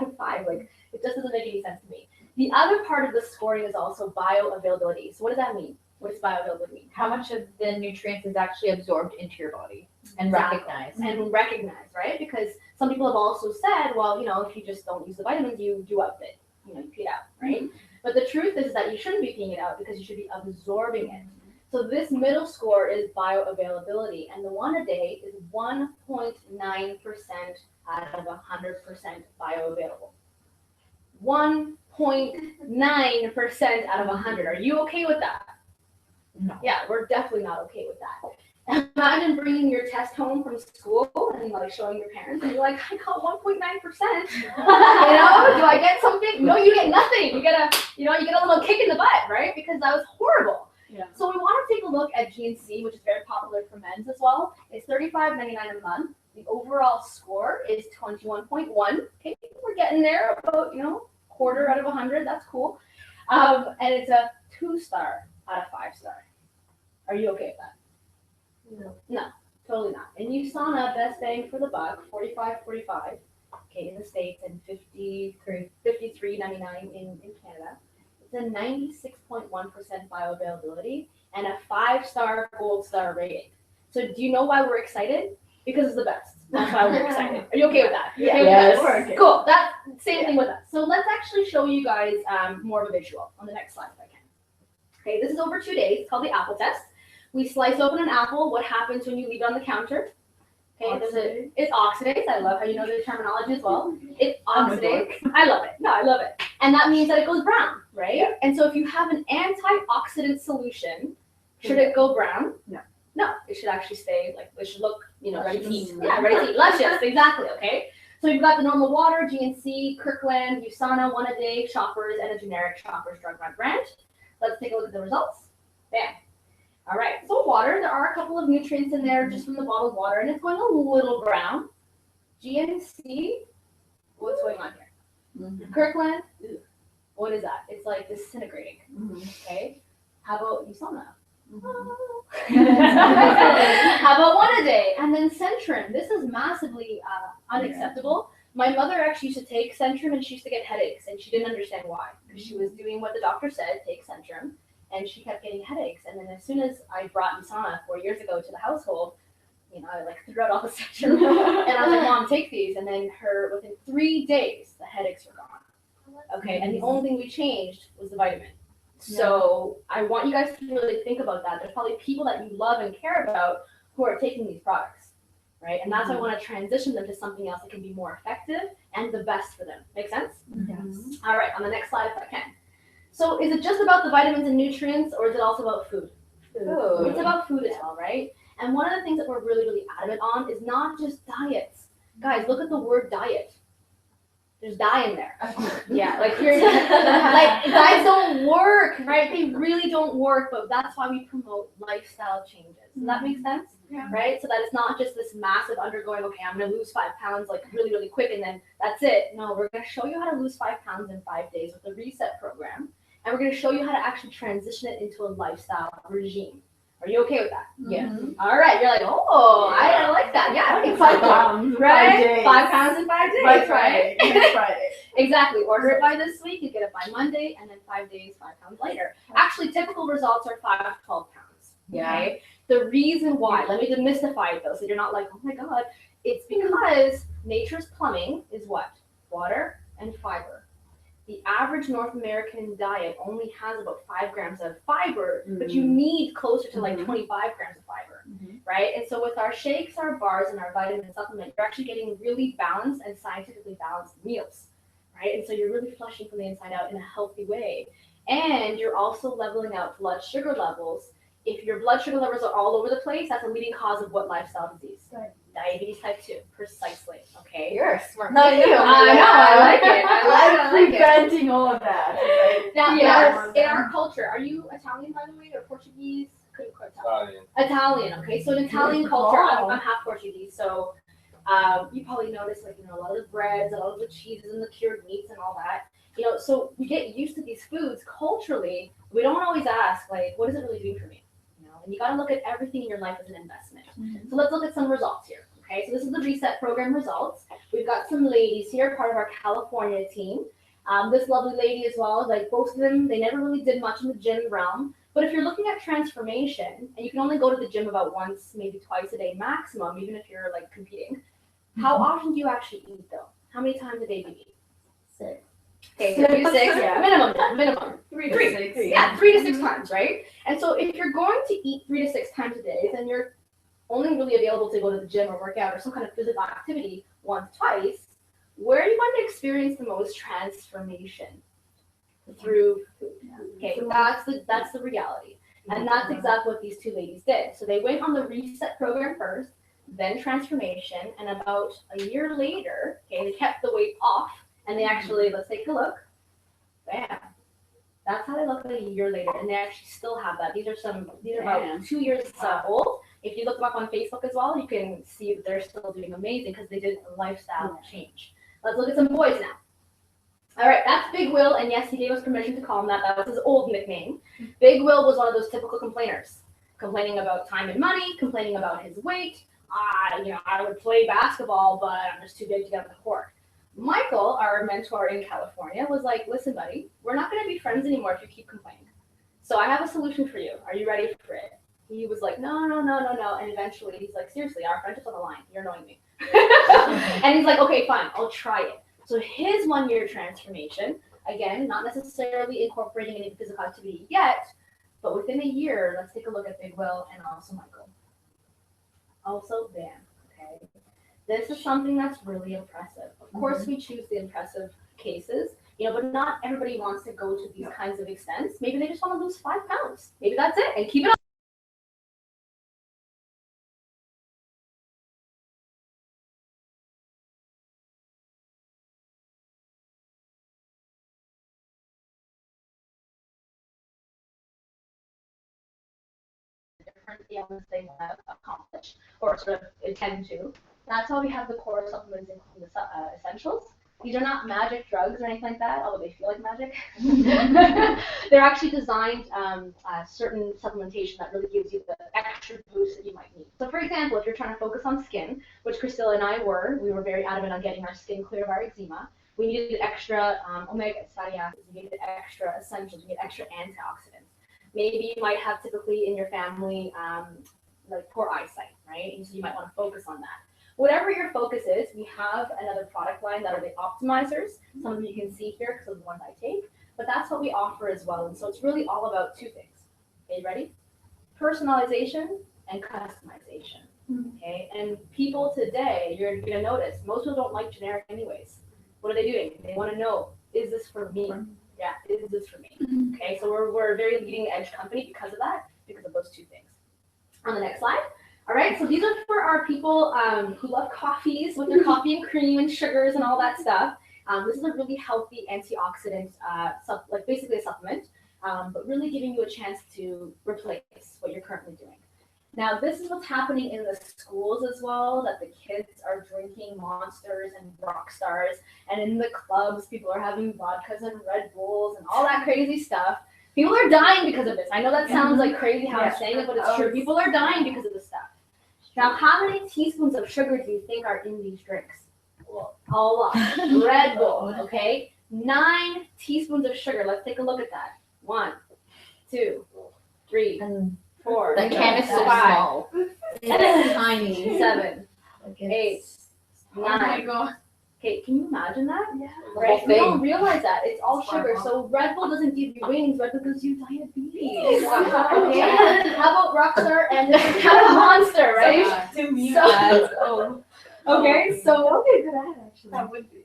of 5. Like, it just doesn't make any sense to me. The other part of the scoring is also bioavailability. So what does that mean? What does bioavailability mean? How much of the nutrients is actually absorbed into your body and recognized? And recognized, right? Because some people have also said, well, if you just don't use the vitamins, you do out it. You pee it out, right? Mm-hmm. But the truth is that you shouldn't be peeing it out because you should be absorbing it. So this middle score is bioavailability, and the One A Day is 1.9% out of 100% bioavailable. 1.9% out of 100. Are you okay with that? No. Yeah, we're definitely not okay with that. Imagine bringing your test home from school and like showing your parents, and you're like, I got 1.9%. Do I get something? No, you get nothing. You get a little kick in the butt, right? Because that was horrible. Yeah. So we want to take a look at GNC, which is very popular for men's as well. It's $35.99 a month. The overall score is 21.1. Okay, we're getting there, about quarter out of 100. That's cool. And it's a 2-star out of 5-star. Are you okay with that? No, totally not. And USANA, best bang for the buck, $45.45. okay, in the States, and 53.99 in Canada. It's a 96.1% bioavailability and a 5-star gold star rating. So do you know why we're excited? Because it's the best. That's why we're excited. Are you okay with that? You okay with Yes. that? Okay. Cool. That's same thing with us. So let's actually show you guys more of a visual on the next slide if I can. Okay, this is over 2 days. It's called the apple test. We slice open an apple. What happens when you leave it on the counter? Okay, it's oxidase. I love how you know the terminology as well. It's oxidase. I love it. No, I love it. And that means that it goes brown, right? Yeah. And so if you have an antioxidant solution, should it go brown? No. No, it should actually stay like it should look, ready to eat. Luscious. Yeah, ready to eat. Luscious, exactly. Okay. So you've got the normal water, GNC, Kirkland, USANA, 1 a day, Shoppers, and a generic Shoppers drug brand. Let's take a look at the results. Bam. All right, so water, there are a couple of nutrients in there just from the bottled water, and it's going a little brown. GNC, what's going on here? Mhm. Kirkland, what is that? It's like disintegrating, Mhm. okay? How about USANA? Mhm. How about 1 a day? And then Centrum, this is massively unacceptable. My mother actually used to take Centrum and she used to get headaches, and she didn't understand why, because she was doing what the doctor said, take Centrum. And she kept getting headaches. And then as soon as I brought USANA 4 years ago to the household, I like threw out all the Centrum. And I was like, Mom, take these. And then within 3 days, the headaches were gone. Okay, and the only thing we changed was the vitamin. So I want you guys to really think about that. There's probably people that you love and care about who are taking these products, right? And that's why I want to transition them to something else that can be more effective and the best for them. Make sense? Yes. All right, on the next slide if I can. So is it just about the vitamins and nutrients, or is it also about food? Food. It's about food as well, right? And one of the things that we're really, really adamant on is not just diets. Guys, look at the word diet. There's dye in there. Yeah, like diets don't work, right? They really don't work, but that's why we promote lifestyle changes. Does that make sense? Yeah. Right? So that it's not just this massive undergoing, okay, I'm gonna lose 5 pounds like really, really quick and then that's it. No, we're gonna show you how to lose 5 pounds in 5 days with the reset program. And we're gonna show you how to actually transition it into a lifestyle regime. Are you okay with that? Yes. All right, you're like, oh, I like that. Yeah, okay, 5 pounds. right? 5 pounds in 5 days, By right? Friday. Next Friday. Exactly. Order it by this week, you get it by Monday, and then 5 days, 5 pounds later. Actually, typical results are 5 to 12 pounds. Okay? The reason why, let me demystify it though, so you're not like, oh my God, it's because nature's plumbing is what? Water and fiber. The average North American diet only has about 5 grams of fiber, but you need closer to like 25 grams of fiber, right? And so with our shakes, our bars, and our vitamin supplement, you're actually getting really balanced and scientifically balanced meals, right? And so you're really flushing from the inside out in a healthy way. And you're also leveling out blood sugar levels. If your blood sugar levels are all over the place, that's a leading cause of what lifestyle disease? Right. Diabetes type 2, precisely, okay? You're a smart I know, I like it. I I'm like it. preventing all of that. Now, Yes. in our culture, are you Italian, by the way, or Portuguese? Couldn't quite tell. Italian. Italian, okay. So in Italian culture, Oh. I'm half Portuguese, so you probably notice a lot of the breads, a lot of the cheeses and the cured meats and all that. So we get used to these foods culturally. We don't always ask, like, what is it really doing for me? And you got to look at everything in your life as an investment. So let's look at some results here. Okay, so this is the reset program results. We've got some ladies here, part of our California team. This lovely lady as well, like both of them, they never really did much in the gym realm. But if you're looking at transformation, and you can only go to the gym about once, maybe twice a day maximum, even if you're like competing, how often do you actually eat though? How many times a day do you eat? 6. Okay, so you 6, Yeah. minimum. 3 to 6. Yeah, 3 to 6 times, right? And so if you're going to eat 3 to 6 times a day, then you're only really available to go to the gym or work out or some kind of physical activity once, twice. Where are you going to experience the most transformation? Through food. Okay, that's the reality. And that's exactly what these two ladies did. So they went on the reset program first, then transformation, and about a year later, okay, they kept the weight off, and they actually, let's take a look. Bam. That's how they look a year later, and they actually still have that. These are about 2 years old. If you look them up on Facebook as well, you can see that they're still doing amazing because they did a lifestyle change. Let's look at some boys now. All right, that's Big Will, and yes, he gave us permission to call him that. That was his old nickname. Big Will was one of those typical complainers, complaining about time and money, complaining about his weight. I would play basketball, but I'm just too big to get on the court. Michael, our mentor in California, was like, listen, buddy, we're not going to be friends anymore if you keep complaining. So I have a solution for you. Are you ready for it? He was like, no. And eventually he's like, seriously, our friendship's on the line. You're annoying me. And he's like, okay, fine, I'll try it. So his 1 year transformation, again, not necessarily incorporating any physical activity yet, but within a year, let's take a look at Big Will and also Michael. Also Van, okay? This is something that's really impressive. Of course, we choose the impressive cases, but not everybody wants to go to these kinds of extents. Maybe they just want to lose 5 pounds. Maybe that's it, and keep it different ailments they want to accomplish or sort of intend to. That's why we have the core supplements including the essentials. These are not magic drugs or anything like that, although they feel like magic. They're actually designed certain supplementation that really gives you the extra boost that you might need. So for example, if you're trying to focus on skin, which Priscilla and I we were very adamant on getting our skin clear of our eczema, we needed extra omega fatty acids, we needed extra essentials, we needed extra antioxidants. Maybe you might have typically in your family like poor eyesight, right? And so you might want to focus on that. Whatever your focus is, we have another product line that are the optimizers. Some of them you can see here because of the ones I take, but that's what we offer as well. And so it's really all about 2 things. Okay, ready? Personalization and customization. Okay, and people today, you're going to notice, most people don't like generic anyways. What are they doing? They want to know, is this for me? Yeah, is this for me? Okay, so we're a very leading edge company because of that, because of those 2 things. On the next slide. All right, so these are for our people who love coffees with their coffee and cream and sugars and all that stuff. This is a really healthy antioxidant, like basically a supplement, but really giving you a chance to replace what you're currently doing. Now, this is what's happening in the schools as well, that the kids are drinking Monsters and Rock Stars, and in the clubs, people are having vodkas and Red Bulls and all that crazy stuff. People are dying because of this. I know that sounds like crazy how I'm saying it, but it's true. People are dying because of this stuff. Now, how many teaspoons of sugar do you think are in these drinks? Well, a lot. Red Bull, okay? 9 teaspoons of sugar. Let's take a look at that. 1, 2, 3, 4. The can is so 5, small. 6, tiny. 7, Like 8, oh my 9. god. Okay, can you imagine that? Yeah. Right? whole We don't thing. realize that. It's all sugar. So Red Bull doesn't give you wings. Red Bull gives you diabetes. Okay? How about Rockstar and the Monster, right? To me, So- that's Okay, so okay, good ad actually. That would be.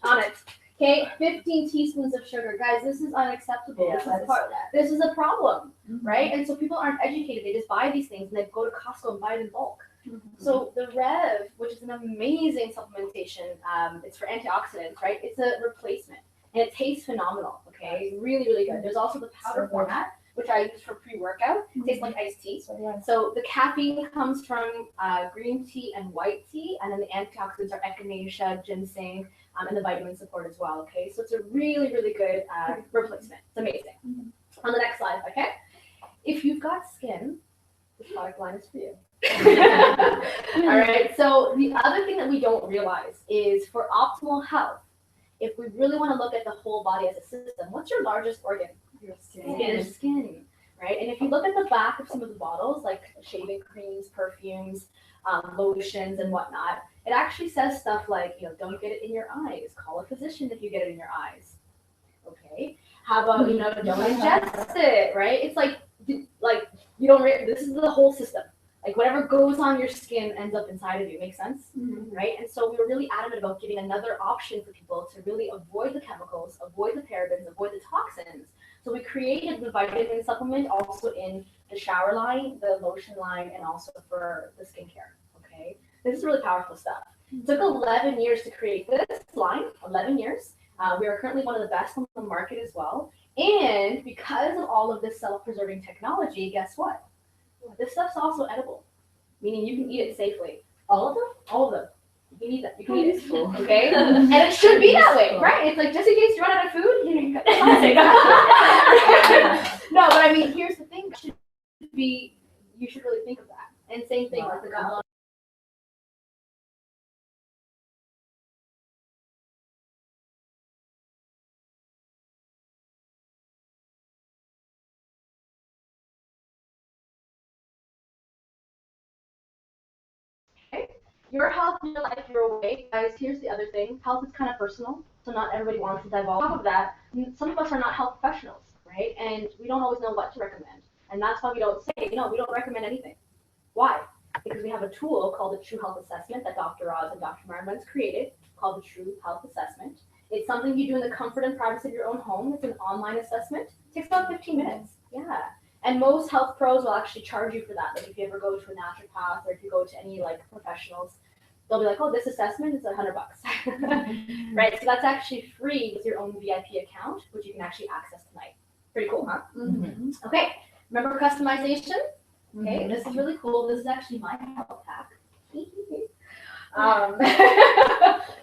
on it. Okay, 15 teaspoons of sugar. Guys, this is unacceptable. This is a problem, right? And so people aren't educated. They just buy these things and they go to Costco and buy it in bulk. So the Rev, which is an amazing supplementation, it's for antioxidants, right? It's a replacement and it tastes phenomenal, okay? Really, really good. There's also the powder format, which I use for pre-workout. Tastes like iced tea. So the caffeine comes from green tea and white tea, and then the antioxidants are echinacea, ginseng, and the vitamin support as well, okay? So it's a really, really good replacement. It's amazing. On the next slide, okay? If you've got skin, this product line is for you. All right, so the other thing that we don't realize is for optimal health, if we really want to look at the whole body as a system, what's your largest organ? Your skin. Your skin, right? And if you look at the back of some of the bottles, like shaving creams, perfumes, lotions, and whatnot, it actually says stuff like, don't get it in your eyes. Call a physician if you get it in your eyes. Okay. How about, don't ingest it, right? It's like you don't. This is the whole system. Like whatever goes on your skin ends up inside of you. Makes sense, right? And so we were really adamant about giving another option for people to really avoid the chemicals, avoid the parabens, avoid the toxins. So we created the vitamin supplement also in the shower line, the lotion line, and also for the skincare. Okay, this is really powerful stuff. It took 11 years to create this line. 11 years. We are currently one of the best on the market as well. And because of all of this self-preserving technology, guess what? This stuff's also edible, meaning you can eat it safely. All of them? All of them. You can eat that. You can eat it. Okay? And it should be that way, right? It's like just in case you run out of food, you got No, but I mean, here's the thing. You should really think of that. And same thing, like the Your health, your life, your way. Guys, here's the other thing. Health is kind of personal, so not everybody wants to divulge. On top of that, some of us are not health professionals, right? And we don't always know what to recommend. And that's why we don't say, no, we don't recommend anything. Why? Because we have a tool called the True Health Assessment that Dr. Oz and Dr. Marmon's created, called the True Health Assessment. It's something you do in the comfort and privacy of your own home. It's an online assessment. It takes about 15 minutes. Yeah. And most health pros will actually charge you for that. Like if you ever go to a naturopath or if you go to any like professionals, they'll be like, oh, this assessment is $100. Right? So that's actually free with your own VIP account, which you can actually access tonight. Pretty cool, huh? Mm-hmm. Okay. Remember customization? Okay, this is really cool. This is actually my health hack.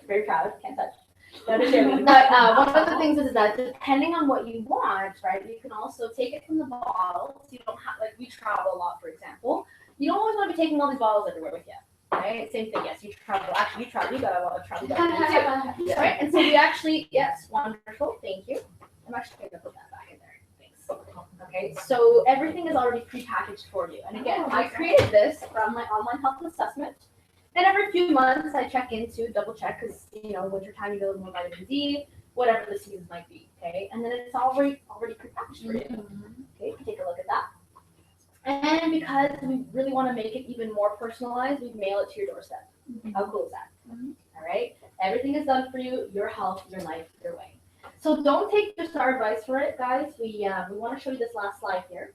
Very proud. Can't touch. No, just joking. But one of the things is that depending on what you want, right, you can also take it from the bottle. So you don't have, like, we travel a lot, for example. You don't always want to be taking all these bottles everywhere with you, right? Same thing. Yes, you travel. Actually, you travel. You got a lot of travel too, right? And so we actually, yes, wonderful. Thank you. I'm actually going to put that back in there. Okay, so everything is already pre-packaged for you. And again, I created this from my online health assessment. And every few months I check in to double check because, you know, wintertime you build more vitamin D, whatever the season might be, okay? And then it's already pre-packaged for you. Okay, take a look at that. And because we really want to make it even more personalized, we mail it to your doorstep. How cool is that? All right, everything is done for you, your health, your life, your way. So don't take just our advice for it, guys. We want to show you this last slide here.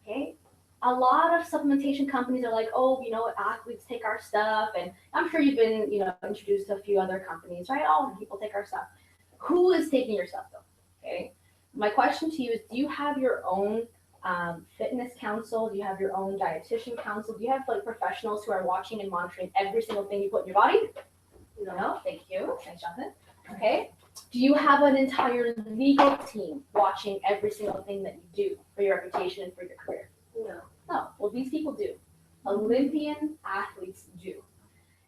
Okay. A lot of supplementation companies are like, oh, you know, athletes take our stuff, and I'm sure you've been, you know, introduced to a few other companies, right? Oh, people take our stuff. Who is taking your stuff though? Okay. My question to you is, do you have your own fitness council? Do you have your own dietitian council? Do you have like professionals who are watching and monitoring every single thing you put in your body? No. Thank you. Thanks, Jonathan. Okay. Do you have an entire legal team watching every single thing that you do for your reputation and for your career? No. Well, these people do. Olympian athletes do.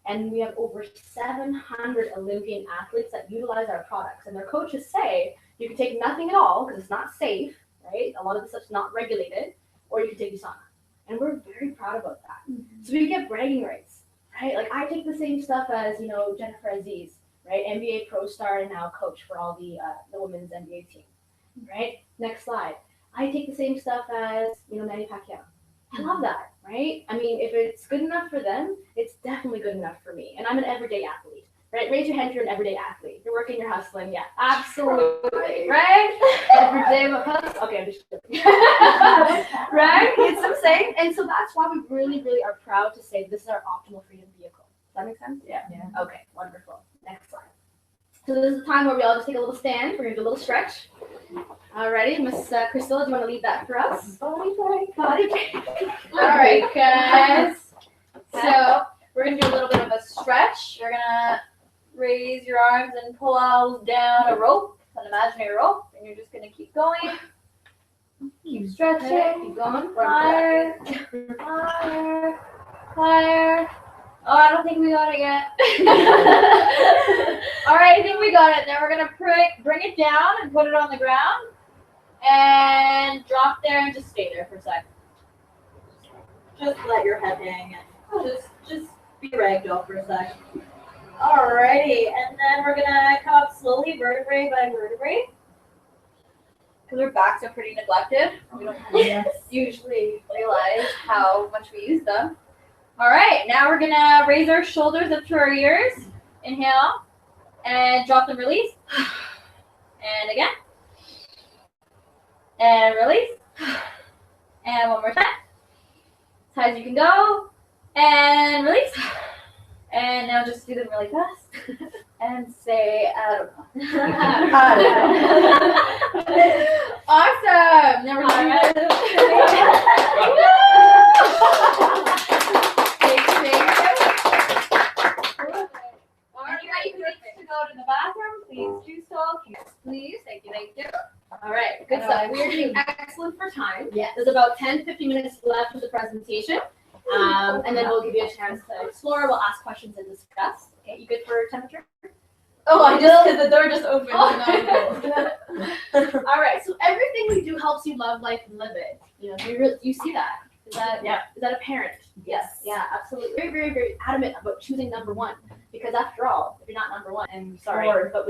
And we have over 700 Olympian athletes that utilize our products. And their coaches say you can take nothing at all because it's not safe, right? A lot of the stuff's not regulated, or you can take USANA. And we're very proud about that. So we get bragging rights, right? Like I take the same stuff as, you know, Jennifer Aziz, right? NBA pro star and now coach for all the women's NBA team, right? Next slide. I take the same stuff as, you know, Manny Pacquiao. I love that, right? I mean, if it's good enough for them, it's definitely good enough for me. And I'm an everyday athlete, right? Raise your hand if you're an everyday athlete. You're working, you're hustling. Yeah, absolutely, right? Everyday, okay, I'm just joking. Right? It's the same. And so that's why we really, really are proud to say this is our optimal freedom vehicle. Does that make sense? Yeah. Okay, wonderful. Next slide. So this is the time where we all just take a little stand. We're going to do a little stretch. Alrighty, Miss Crystal, do you want to lead that for us? Body break. All right, guys. So we're going to do a little bit of a stretch. You're going to raise your arms and pull out down a rope, an imaginary rope, and you're just going to keep going. Keep stretching. Keep going. Higher. Higher. Higher. Oh, I don't think we got it yet. All right, I think we got it. Now we're going to bring it down and put it on the ground and drop there and just stay there for a sec. Just let your head hang and just be ragdoll for a sec. Alrighty, and then we're gonna come up slowly, vertebrae by vertebrae. Because our backs are pretty neglected. We don't usually realize how much we use them. All right, now we're gonna raise our shoulders up to our ears. Inhale, and drop them, release. And again. And release. And one more time. As high as you can go. And release. And now just do them really fast. And say, I don't know. Awesome. Now we're going Anybody who needs to go to the bathroom, please do so. Please. Thank you. All right, good stuff. We are doing excellent for time. Yes. There's about 10-15 minutes left of the presentation. And then we'll give you a chance to explore. We'll ask questions and discuss. Okay, you good for temperature? Oh, because the door just opened. All right, so everything we do helps you love life and live it. You know, you see that. Is that apparent? Yes. Yeah, absolutely. Very, very, very adamant about choosing number one. Because after all, if you're not number one, and sorry, Third. but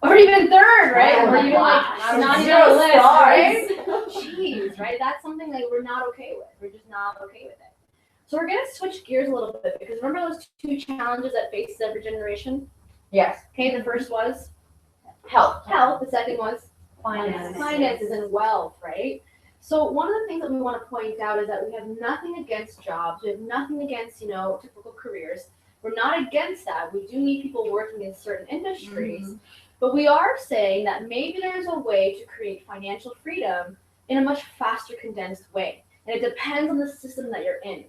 or even third, right? Oh Or my even gosh. like not even Zero on the list, right? stars. Jeez, right? That's something that we're not okay with. We're just not okay with it. So we're gonna switch gears a little bit because remember those two challenges that faces every generation? Yes. Okay, the first was Health. health. The second was Finances. finances and wealth, right? So one of the things that we want to point out is that we have nothing against jobs. We have nothing against, typical careers. We're not against that. We do need people working in certain industries. But we are saying that maybe there's a way to create financial freedom in a much faster, condensed way. And it depends on the system that you're in.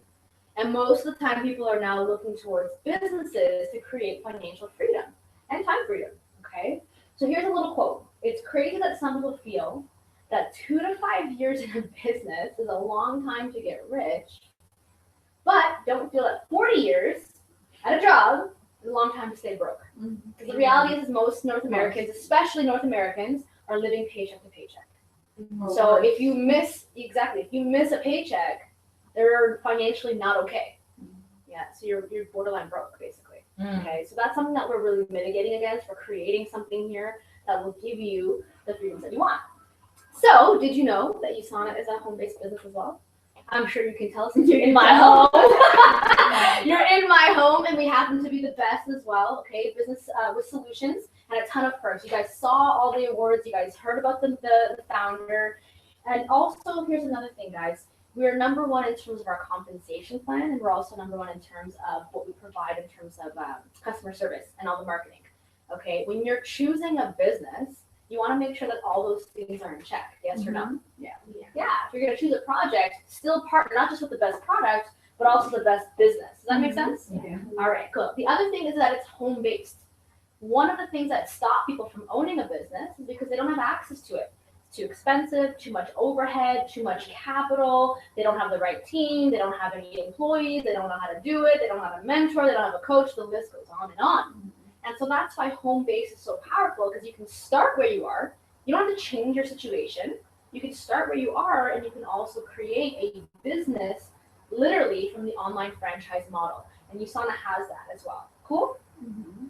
And most of the time, people are now looking towards businesses to create financial freedom and time freedom, okay? So here's a little quote. It's crazy that some people feel that 2 to 5 years in a business is a long time to get rich, but don't feel that 40 years at a job is a long time to stay broke. Because the reality is most North Americans, especially North Americans, are living paycheck to paycheck. So if you miss a paycheck, they're financially not okay. Yeah, so you're borderline broke basically. Okay, so that's something that we're really mitigating against. We're creating something here that will give you the freedoms that you want. So, did you know that USANA is a home-based business as well? I'm sure you can tell since you're in my home. You're in my home, and we happen to be the best as well. Okay, business with solutions and a ton of perks. You guys saw all the awards. You guys heard about the founder, and also here's another thing, guys. We're number one in terms of our compensation plan, and we're also number one in terms of what we provide in terms of customer service and all the marketing. Okay, when you're choosing a business, you want to make sure that all those things are in check. Yes or no? Yeah. If you're going to choose a project, still partner not just with the best product, but also the best business. Does that make sense? Yeah. All right, cool. The other thing is that it's home-based. One of the things that stop people from owning a business is because they don't have access to it. It's too expensive, too much overhead, too much capital. They don't have the right team. They don't have any employees. They don't know how to do it. They don't have a mentor. They don't have a coach. The list goes on and on. And so that's why home base is so powerful, because you can start where you are. You don't have to change your situation. You can start where you are, and you can also create a business literally from the online franchise model. And USANA has that as well. Cool?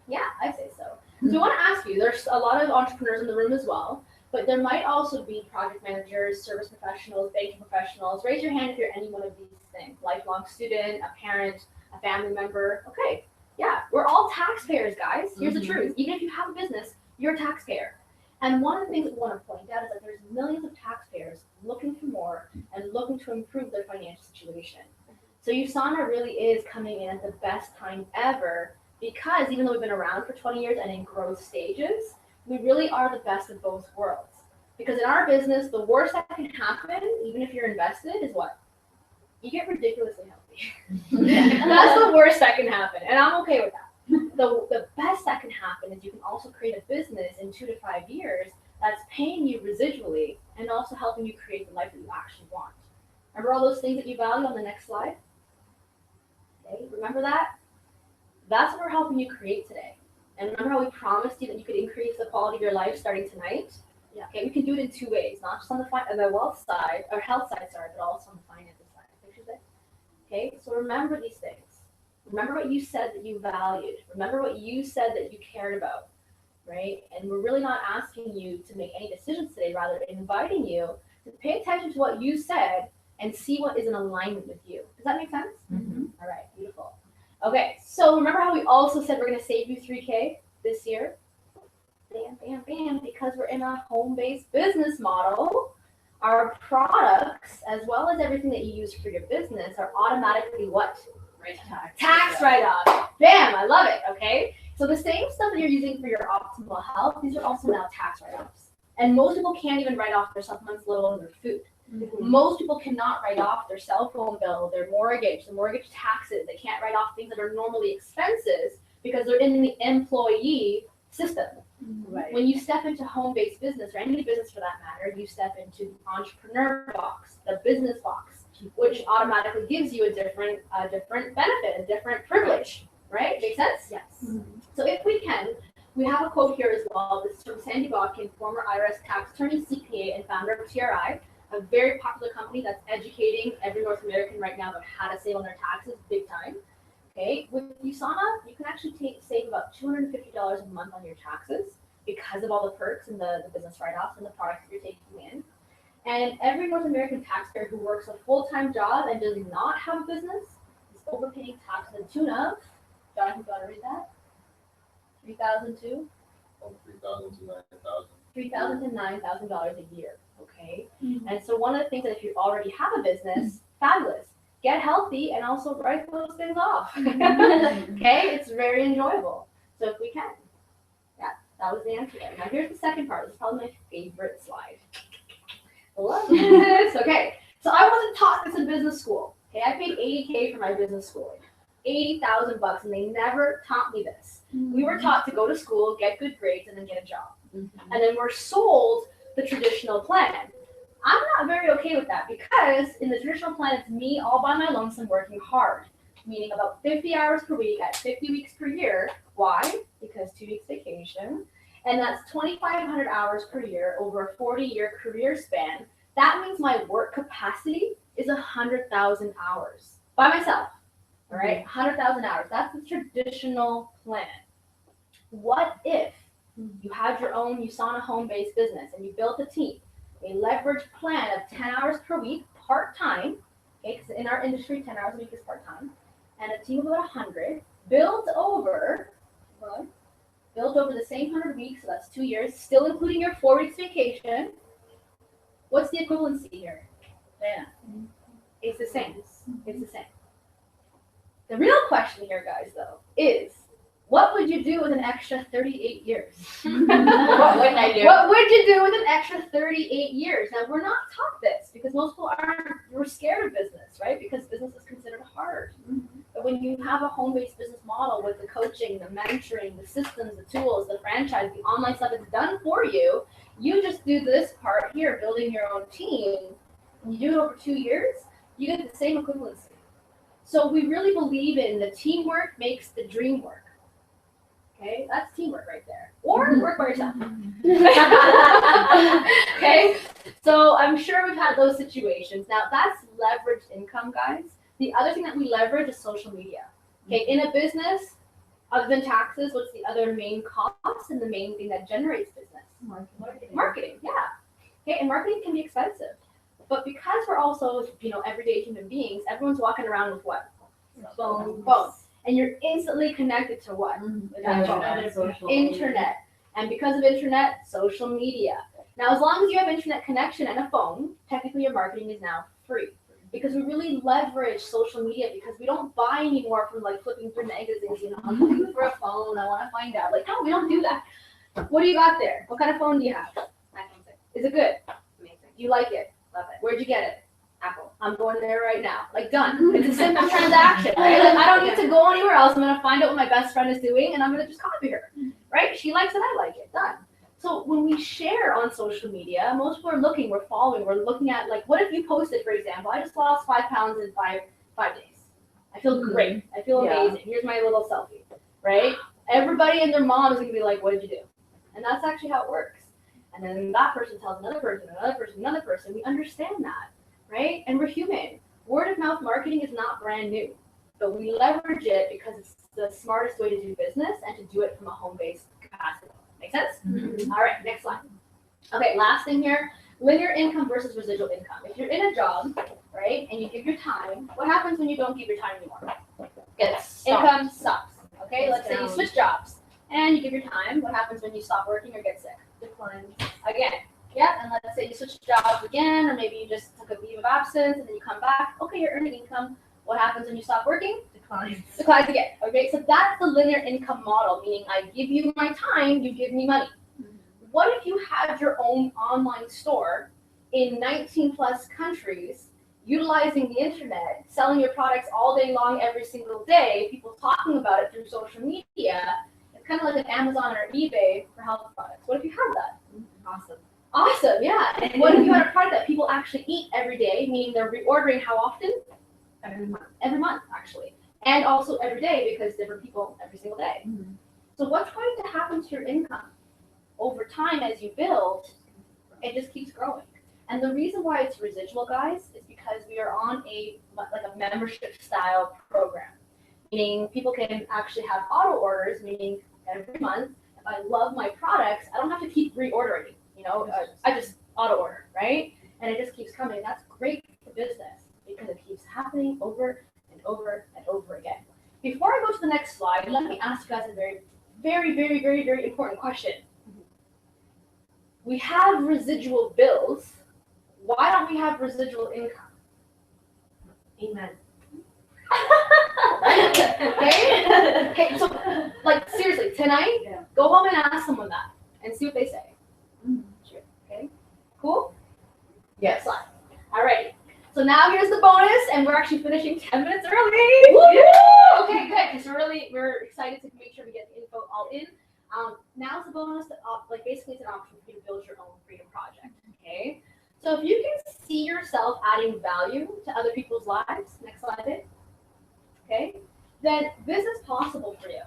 Yeah, I say so. So I want to ask you, there's a lot of entrepreneurs in the room as well, but there might also be project managers, service professionals, banking professionals. Raise your hand if you're any one of these things. Lifelong student, a parent, a family member. Okay. Yeah, we're all taxpayers, guys. Here's the truth. Even if you have a business, you're a taxpayer. And one of the things that we want to point out is that there's millions of taxpayers looking for more and looking to improve their financial situation. So USANA really is coming in at the best time ever, because even though we've been around for 20 years and in growth stages, we really are the best of both worlds. Because in our business, the worst that can happen, even if you're invested, is what? You get ridiculously healthy. And that's the worst that can happen, and I'm okay with that. The best that can happen is you can also create a business in 2 to 5 years that's paying you residually and also helping you create the life that you actually want. Remember all those things that you value on the next slide? Okay, remember that? That's what we're helping you create today. And remember how we promised you that you could increase the quality of your life starting tonight? Yeah. Okay, we can do it in 2 ways, not just on the wealth side or health side, but also on the finances side. Okay, so remember these things. Remember what you said that you valued. Remember what you said that you cared about, right? And we're really not asking you to make any decisions today, rather inviting you to pay attention to what you said and see what is in alignment with you. Does that make sense? All right, beautiful. Okay, so remember how we also said we're going to save you $3K this year? Bam, bam, bam, because we're in a home-based business model. Our products, as well as everything that you use for your business, are automatically what? Tax write-off. Bam, I love it, okay? So the same stuff that you're using for your optimal health, these are also now tax write-offs. And most people can't even write off their supplements, let alone their food. Most people cannot write off their cell phone bill, their mortgage, the mortgage taxes. They can't write off things that are normally expenses because they're in the employee system. Right. When you step into home-based business, or any business for that matter, you step into the entrepreneur box, the business box, which automatically gives you a different benefit, a different privilege, right? Make sense? Yes. So if we can, we have a quote here as well. This is from Sandy Botkin, former IRS tax attorney, CPA, and founder of TRI, a very popular company that's educating every North American right now about how to save on their taxes big time. Okay, with USANA, you can actually save about $250 a month on your taxes because of all the perks and the business write-offs and the products that you're taking in. And every North American taxpayer who works a full-time job and does not have a business is overpaying tax to the tune of, Jonathan, do you want to read that? $3,000 to $9,000 a year, okay? And so one of the things that if you already have a business, fabulous. Get healthy and also write those things off. Okay, it's very enjoyable. So if we can, yeah, that was the answer there. Now here's the second part. This is probably my favorite slide. Love this. Okay, so I wasn't taught this in business school. Okay, I paid $80K for my business schooling, $80,000, and they never taught me this. We were taught to go to school, get good grades, and then get a job. And then we're sold the traditional plan. I'm not very okay with that because in the traditional plan, it's me all by my lonesome working hard, meaning about 50 hours per week at 50 weeks per year. Why? Because 2 weeks vacation. And that's 2,500 hours per year over a 40-year career span. That means my work capacity is 100,000 hours by myself. All right, 100,000 hours. That's the traditional plan. What if you had your own USANA home-based business and you built a team, a leverage plan of 10 hours per week, part-time, okay, because in our industry, 10 hours a week is part-time, and a team of about 100, built over the same 100 weeks, so that's 2 years, still including your 4 weeks vacation. What's the equivalency here? Diana? It's the same. It's the same. The real question here, guys, though, is what would you do with an extra 38 years? What wouldn't I do? What would you do with an extra 38 years? Now, we're not taught this because most people we're scared of business, right? Because business is considered hard. But when you have a home-based business model with the coaching, the mentoring, the systems, the tools, the franchise, the online stuff is done for you, you just do this part here, building your own team, and you do it over 2 years, you get the same equivalency. So we really believe in the teamwork makes the dream work. Okay, that's teamwork right there. Or work by yourself. Okay, so I'm sure we've had those situations. Now that's leveraged income, guys. The other thing that we leverage is social media. Okay, in a business, other than taxes, what's the other main cost and the main thing that generates business? Marketing, yeah. Okay, and marketing can be expensive. But because we're also, everyday human beings, everyone's walking around with what? Phone. And you're instantly connected to what? Internet. And because of internet, social media. Now, as long as you have internet connection and a phone, technically your marketing is now free. Because we really leverage social media because we don't buy anymore from flipping through magazines, I'm looking for a phone, I want to find out. No, we don't do that. What do you got there? What kind of phone do you have? iPhone 6. Is it good? Amazing. Do you like it? Love it. Where'd you get it? Apple. I'm going there right now. Done. It's a simple transaction, right? I don't need to go anywhere else. I'm going to find out what my best friend is doing, and I'm going to just copy her, right? She likes it, I like it. Done. So when we share on social media, most people are looking, we're following, we're looking at, what if you posted, for example, I just lost 5 pounds in five days. I feel great. I feel amazing. Here's my little selfie, right? Everybody and their mom is going to be like, what did you do? And that's actually how it works. And then that person tells another person, another person, another person. We understand that, right? And we're human. Word of mouth marketing is not brand new, but we leverage it because it's the smartest way to do business and to do it from a home-based capacity. Make sense? Mm-hmm. All right, next slide. Okay, last thing here, linear income versus residual income. If you're in a job, right, and you give your time, what happens when you don't give your time anymore? Income stops. Okay, let's say you switch jobs and you give your time. What happens when you stop working or get sick? Declines. Again. Yeah, and let's say you switch jobs again, or maybe you just took a leave of absence and then you come back. Okay, you're earning income. What happens when you stop working? Declines again. Okay, so that's the linear income model, meaning I give you my time, you give me money. What if you had your own online store in 19 plus countries, utilizing the internet, selling your products all day long, every single day, people talking about it through social media? It's kind of like an Amazon or eBay for health products. What if you had that? Awesome, yeah. And what if you had a product that people actually eat every day, meaning they're reordering how often? Every month, actually. And also every day because different people every single day. Mm-hmm. So what's going to happen to your income? Over time, as you build, it just keeps growing. And the reason why it's residual, guys, is because we are on a membership style program, meaning people can actually have auto orders, meaning every month, if I love my products, I don't have to keep reordering. I just auto order, right? And it just keeps coming. That's great for business because it keeps happening over and over and over again. Before I go to the next slide, let me ask you guys a very, very, very, very, very important question. We have residual bills. Why don't we have residual income? Amen. Okay, so seriously, tonight, go home and ask someone that and see what they say. Sure. Okay, cool? Yes. Alrighty. So now here's the bonus, and we're actually finishing 10 minutes early. Okay, good. Because we're excited to make sure we get the info all in. Now's the bonus that basically it's an option for you to build your own freedom project. Okay. So if you can see yourself adding value to other people's lives, next slide, okay, then this is possible for you.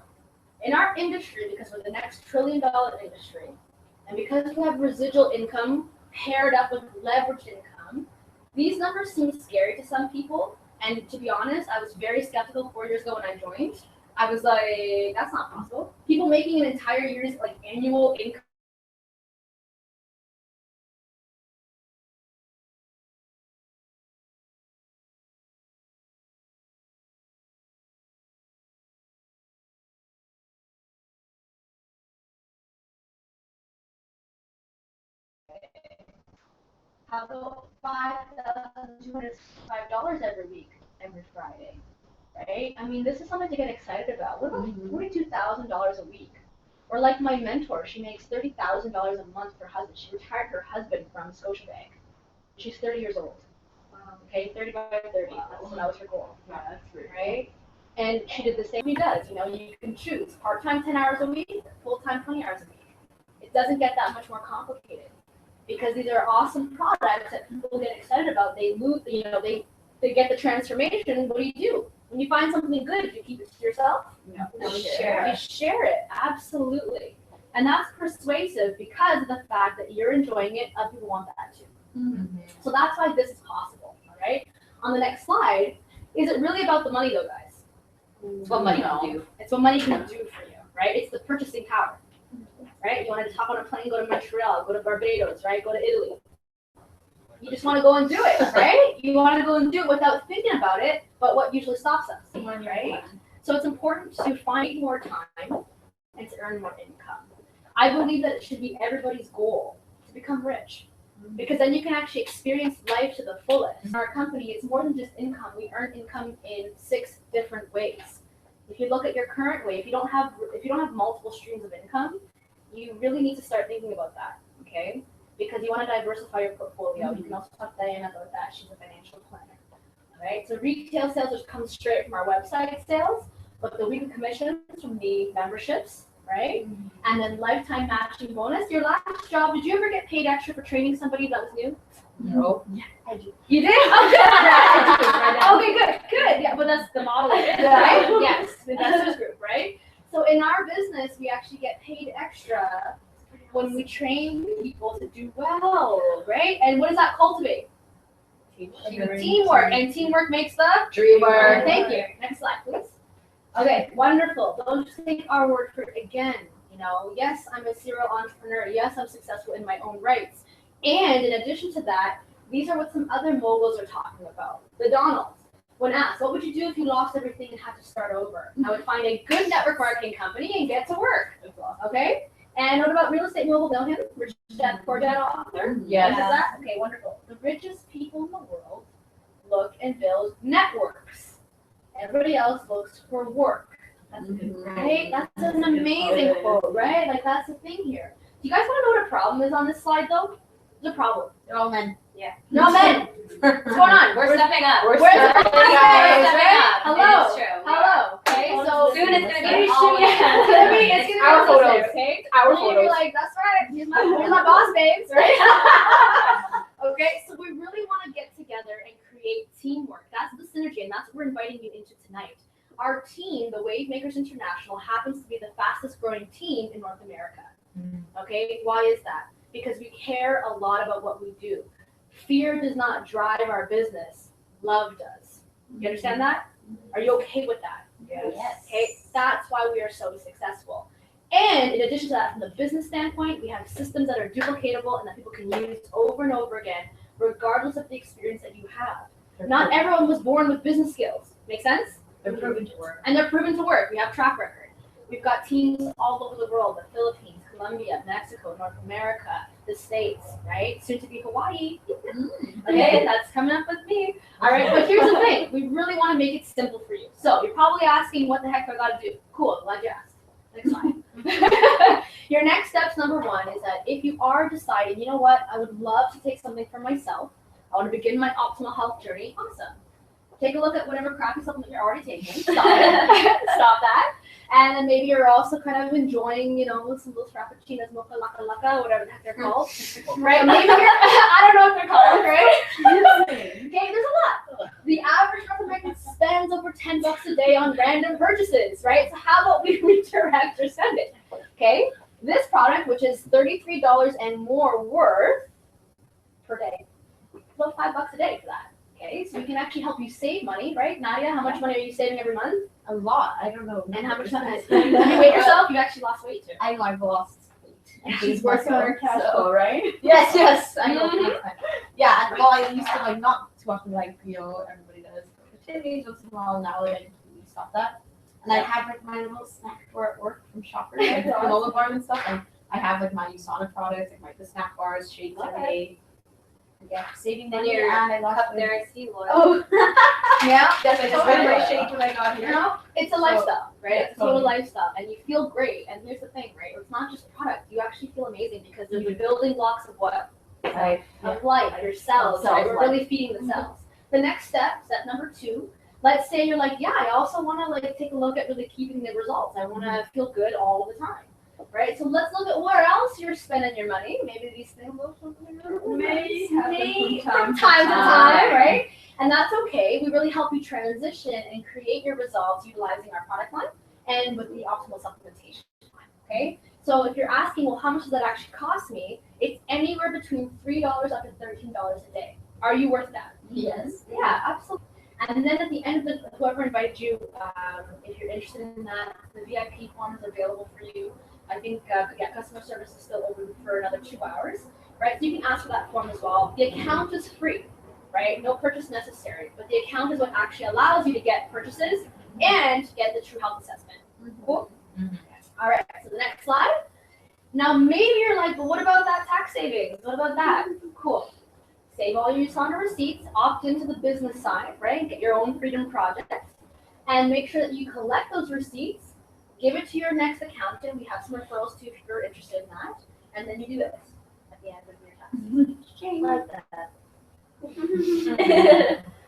In our industry, because we're the next $1 trillion industry, and because we have residual income paired up with leveraged income, these numbers seem scary to some people. And to be honest, I was very skeptical 4 years ago when I joined. I was like, that's not possible. People making an entire year's annual income. How about $5,265 every week, every Friday, right? I mean, this is something to get excited about. What about $42,000 a week? Or like my mentor, she makes $30,000 a month for her husband. She retired her husband from Scotiabank. She's 30 years old. Okay, 30 by 30. That was her goal. Yeah, that's great. Right? And she did the same he does. You can choose part-time 10 hours a week, full-time 20 hours a week. It doesn't get that much more complicated. Because these are awesome products that people get excited about. They move, they get the transformation. What do? When you find something good, you keep it to yourself. No. You share it, absolutely. And that's persuasive because of the fact that you're enjoying it, other people want that too. Mm-hmm. So that's why this is possible, all right? On the next slide, is it really about the money though, guys? It's what money can do. It's what money can do for you, right? It's the purchasing power. Right? You want to hop on a plane, go to Montreal, go to Barbados, right? Go to Italy. You just want to go and do it, right? You want to go and do it without thinking about it, but what usually stops us, right? So it's important to find more time and to earn more income. I believe that it should be everybody's goal to become rich, because then you can actually experience life to the fullest. In our company, it's more than just income. We earn income in 6 different ways. If you look at your current way, if you don't have multiple streams of income, you really need to start thinking about that, okay? Because you want to diversify your portfolio. You can also talk to Diana about that. She's a financial planner, all right? So retail sales, which comes straight from our website sales, but the weekly commissions from the memberships, right? And then lifetime matching bonus. Your last job, did you ever get paid extra for training somebody that was new? No. Yeah, I do. You did? Oh, good. Okay, good. Yeah, but that's the model, right? Yes, the investors group, right? So in our business, we actually get paid extra when we train people to do well, right? And what does that cultivate? Teamwork. And teamwork makes the Dream work. Thank you. Next slide, please. Okay, wonderful. Don't just take our word for it again. Yes, I'm a serial entrepreneur. Yes, I'm successful in my own rights. And in addition to that, these are what some other moguls are talking about. The Donalds. When asked, what would you do if you lost everything and had to start over? I would find a good network marketing company and get to work. Okay? And what about real estate mogul? Know him? Rich Dad Poor Dad author? Yes. What is that? Okay, wonderful. The richest people in the world look and build networks. Everybody else looks for work. That's good, right? That's an amazing quote, right? That's the thing here. Do you guys want to know what a problem is on this slide, though? There's a problem. They're all men. Yeah. No men. What's going on? We're stepping up. Where's the stepping up. Hello. It is true. Hello. Okay. So soon it's gonna maybe be all it's gonna be our photos. Okay. Our You're gonna be like, that's right. Here's my boss, babes. Right. Okay. So we really want to get together and create teamwork. That's the synergy, and that's what we're inviting you into tonight. Our team, the Wave Makers International, happens to be the fastest growing team in North America. Okay. Why is that? Because we care a lot about what we do. fear does not drive our business. Love does. You understand that? Are you okay with that? Yes. Okay, that's why we are so successful. And in addition to that, from the business standpoint, we have systems that are duplicatable and that people can use over and over again, regardless of the experience that you have. Not everyone was born with business skills. Make sense? They're proven to work. And they're proven to work. We have track record. We've got teams all over the world, the Philippines, Colombia, Mexico, North America, the States, right? Soon to be Hawaii. Okay, that's coming up with me. All right, but here's the thing. We really want to make it simple for you. So you're probably asking, what the heck do I got to do? Cool, glad you asked. Next slide. Your next steps, number one, is that if you are deciding, you know what, I would love to take something for myself. I want to begin my optimal health journey. Awesome. Take a look at whatever crappy supplement you're already taking. Stop it. Stop that. And then maybe you're also kind of enjoying, some of those frappuccinos, mocha laka laka, whatever the heck they're called. Right? Maybe you're, I don't know what they're called, right? Okay, there's a lot. The average North American spends over $10 a day on random purchases, right? So how about we redirect your spending? Okay? This product, which is $33 and more worth per day, about $5 a day for that. Okay, so we can actually help you save money, right? Nadia, how much money are you saving every month? A lot. I don't know. And how much money? You weigh yourself? You actually lost weight too. I know I've lost weight. And She's working on her cash So- flow, right? Yes. I know. Mhm. Yeah. Well, I used to not too often everybody does activities once in a while. Now I completely stop that. And I have my little snack bar at work from Shoppers, granola bar and stuff. And I have my USANA products, the snack bars, shakes every day. Yeah, saving Then money your and I lost Cup weight. there, I see one. Oh, Yeah, yes, I just totally. made my shake when I got here. It's a lifestyle, right? yeah, It's a total totally. lifestyle, and you feel great. And here's the thing, right? It's not just product. You actually feel amazing because they're the building blocks of what? Right. Of life, your cells, Cells, right? We're life. really feeding the cells. The next step number 2, let's say you're like, yeah, I also want to take a look at really keeping the results. I want to feel good all the time, right? So let's look at where else you're spending your money. Maybe these things May happen from time to time, right? And that's okay. We really help you transition and create your results utilizing our product line and with the optimal supplementation line, okay? So if you're asking, well, how much does that actually cost me? It's anywhere between $3 up to $13 a day. Are you worth that? Yes. Yeah, absolutely. And then at the end of whoever invited you, if you're interested in that, the VIP form is available for you. I think, customer service is still open for another 2 hours, right? So you can ask for that form as well. The account is free, right? No purchase necessary, but the account is what actually allows you to get purchases and get the true health assessment. Cool? Mhm. All right, so the next slide. Now, maybe you're like, but what about that tax savings? What about that? Cool. Save all your USANA receipts, opt into the business side, right? Get your own freedom project, and make sure that you collect those receipts, give it to your next accountant. We have some referrals too if you're interested in that. And then you do this at the end of your tax. Like that.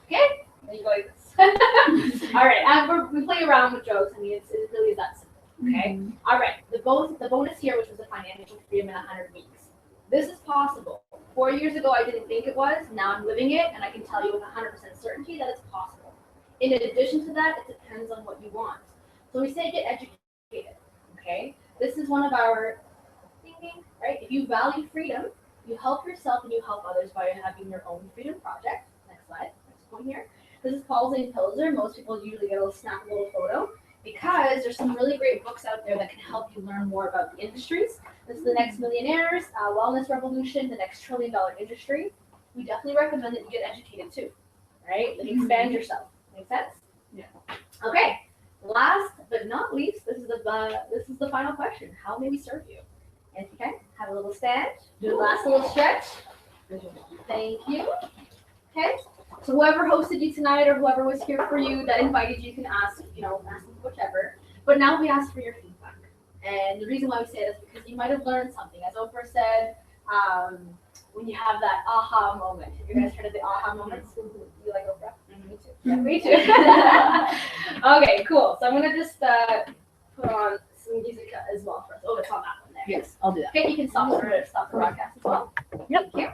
Okay? Then you go like this. All right, and we play around with jokes. I mean, it really is that simple. Okay? All right, the bonus here, which was the financial freedom in 100 weeks. This is possible. 4 years ago, I didn't think it was. Now I'm living it, and I can tell you with 100% certainty that it's possible. In addition to that, it depends on what you want. So we say get educated, okay? This is one of our thinking, right? If you value freedom, you help yourself and you help others by having your own freedom project. Next slide, next one here. This is Paul Zane Pilzer. Most people usually get a snap a little photo because there's some really great books out there that can help you learn more about the industries. This is The Next Millionaires, Wellness Revolution, The Next $1 trillion industry. We definitely recommend that you get educated too, right? Like expand yourself. Make sense? Yeah. Okay. Last but not least, this is the final question. How may we serve you? And if you can, have a little stand. Do the last little stretch. Thank you. Okay. So whoever hosted you tonight or whoever was here for you that invited you can ask, ask them whichever. But now we ask for your feedback. And the reason why we say this is because you might have learned something. As Oprah said, when you have that aha moment. Have you guys heard of the aha moments? You like Oprah? Me too. Yeah, me too. Okay, cool. So I'm going to just put on some music as well for us. Oh, it's on that one there. Yes, I'll do that. Okay, you can stop the broadcast as well. Yep. Thank you.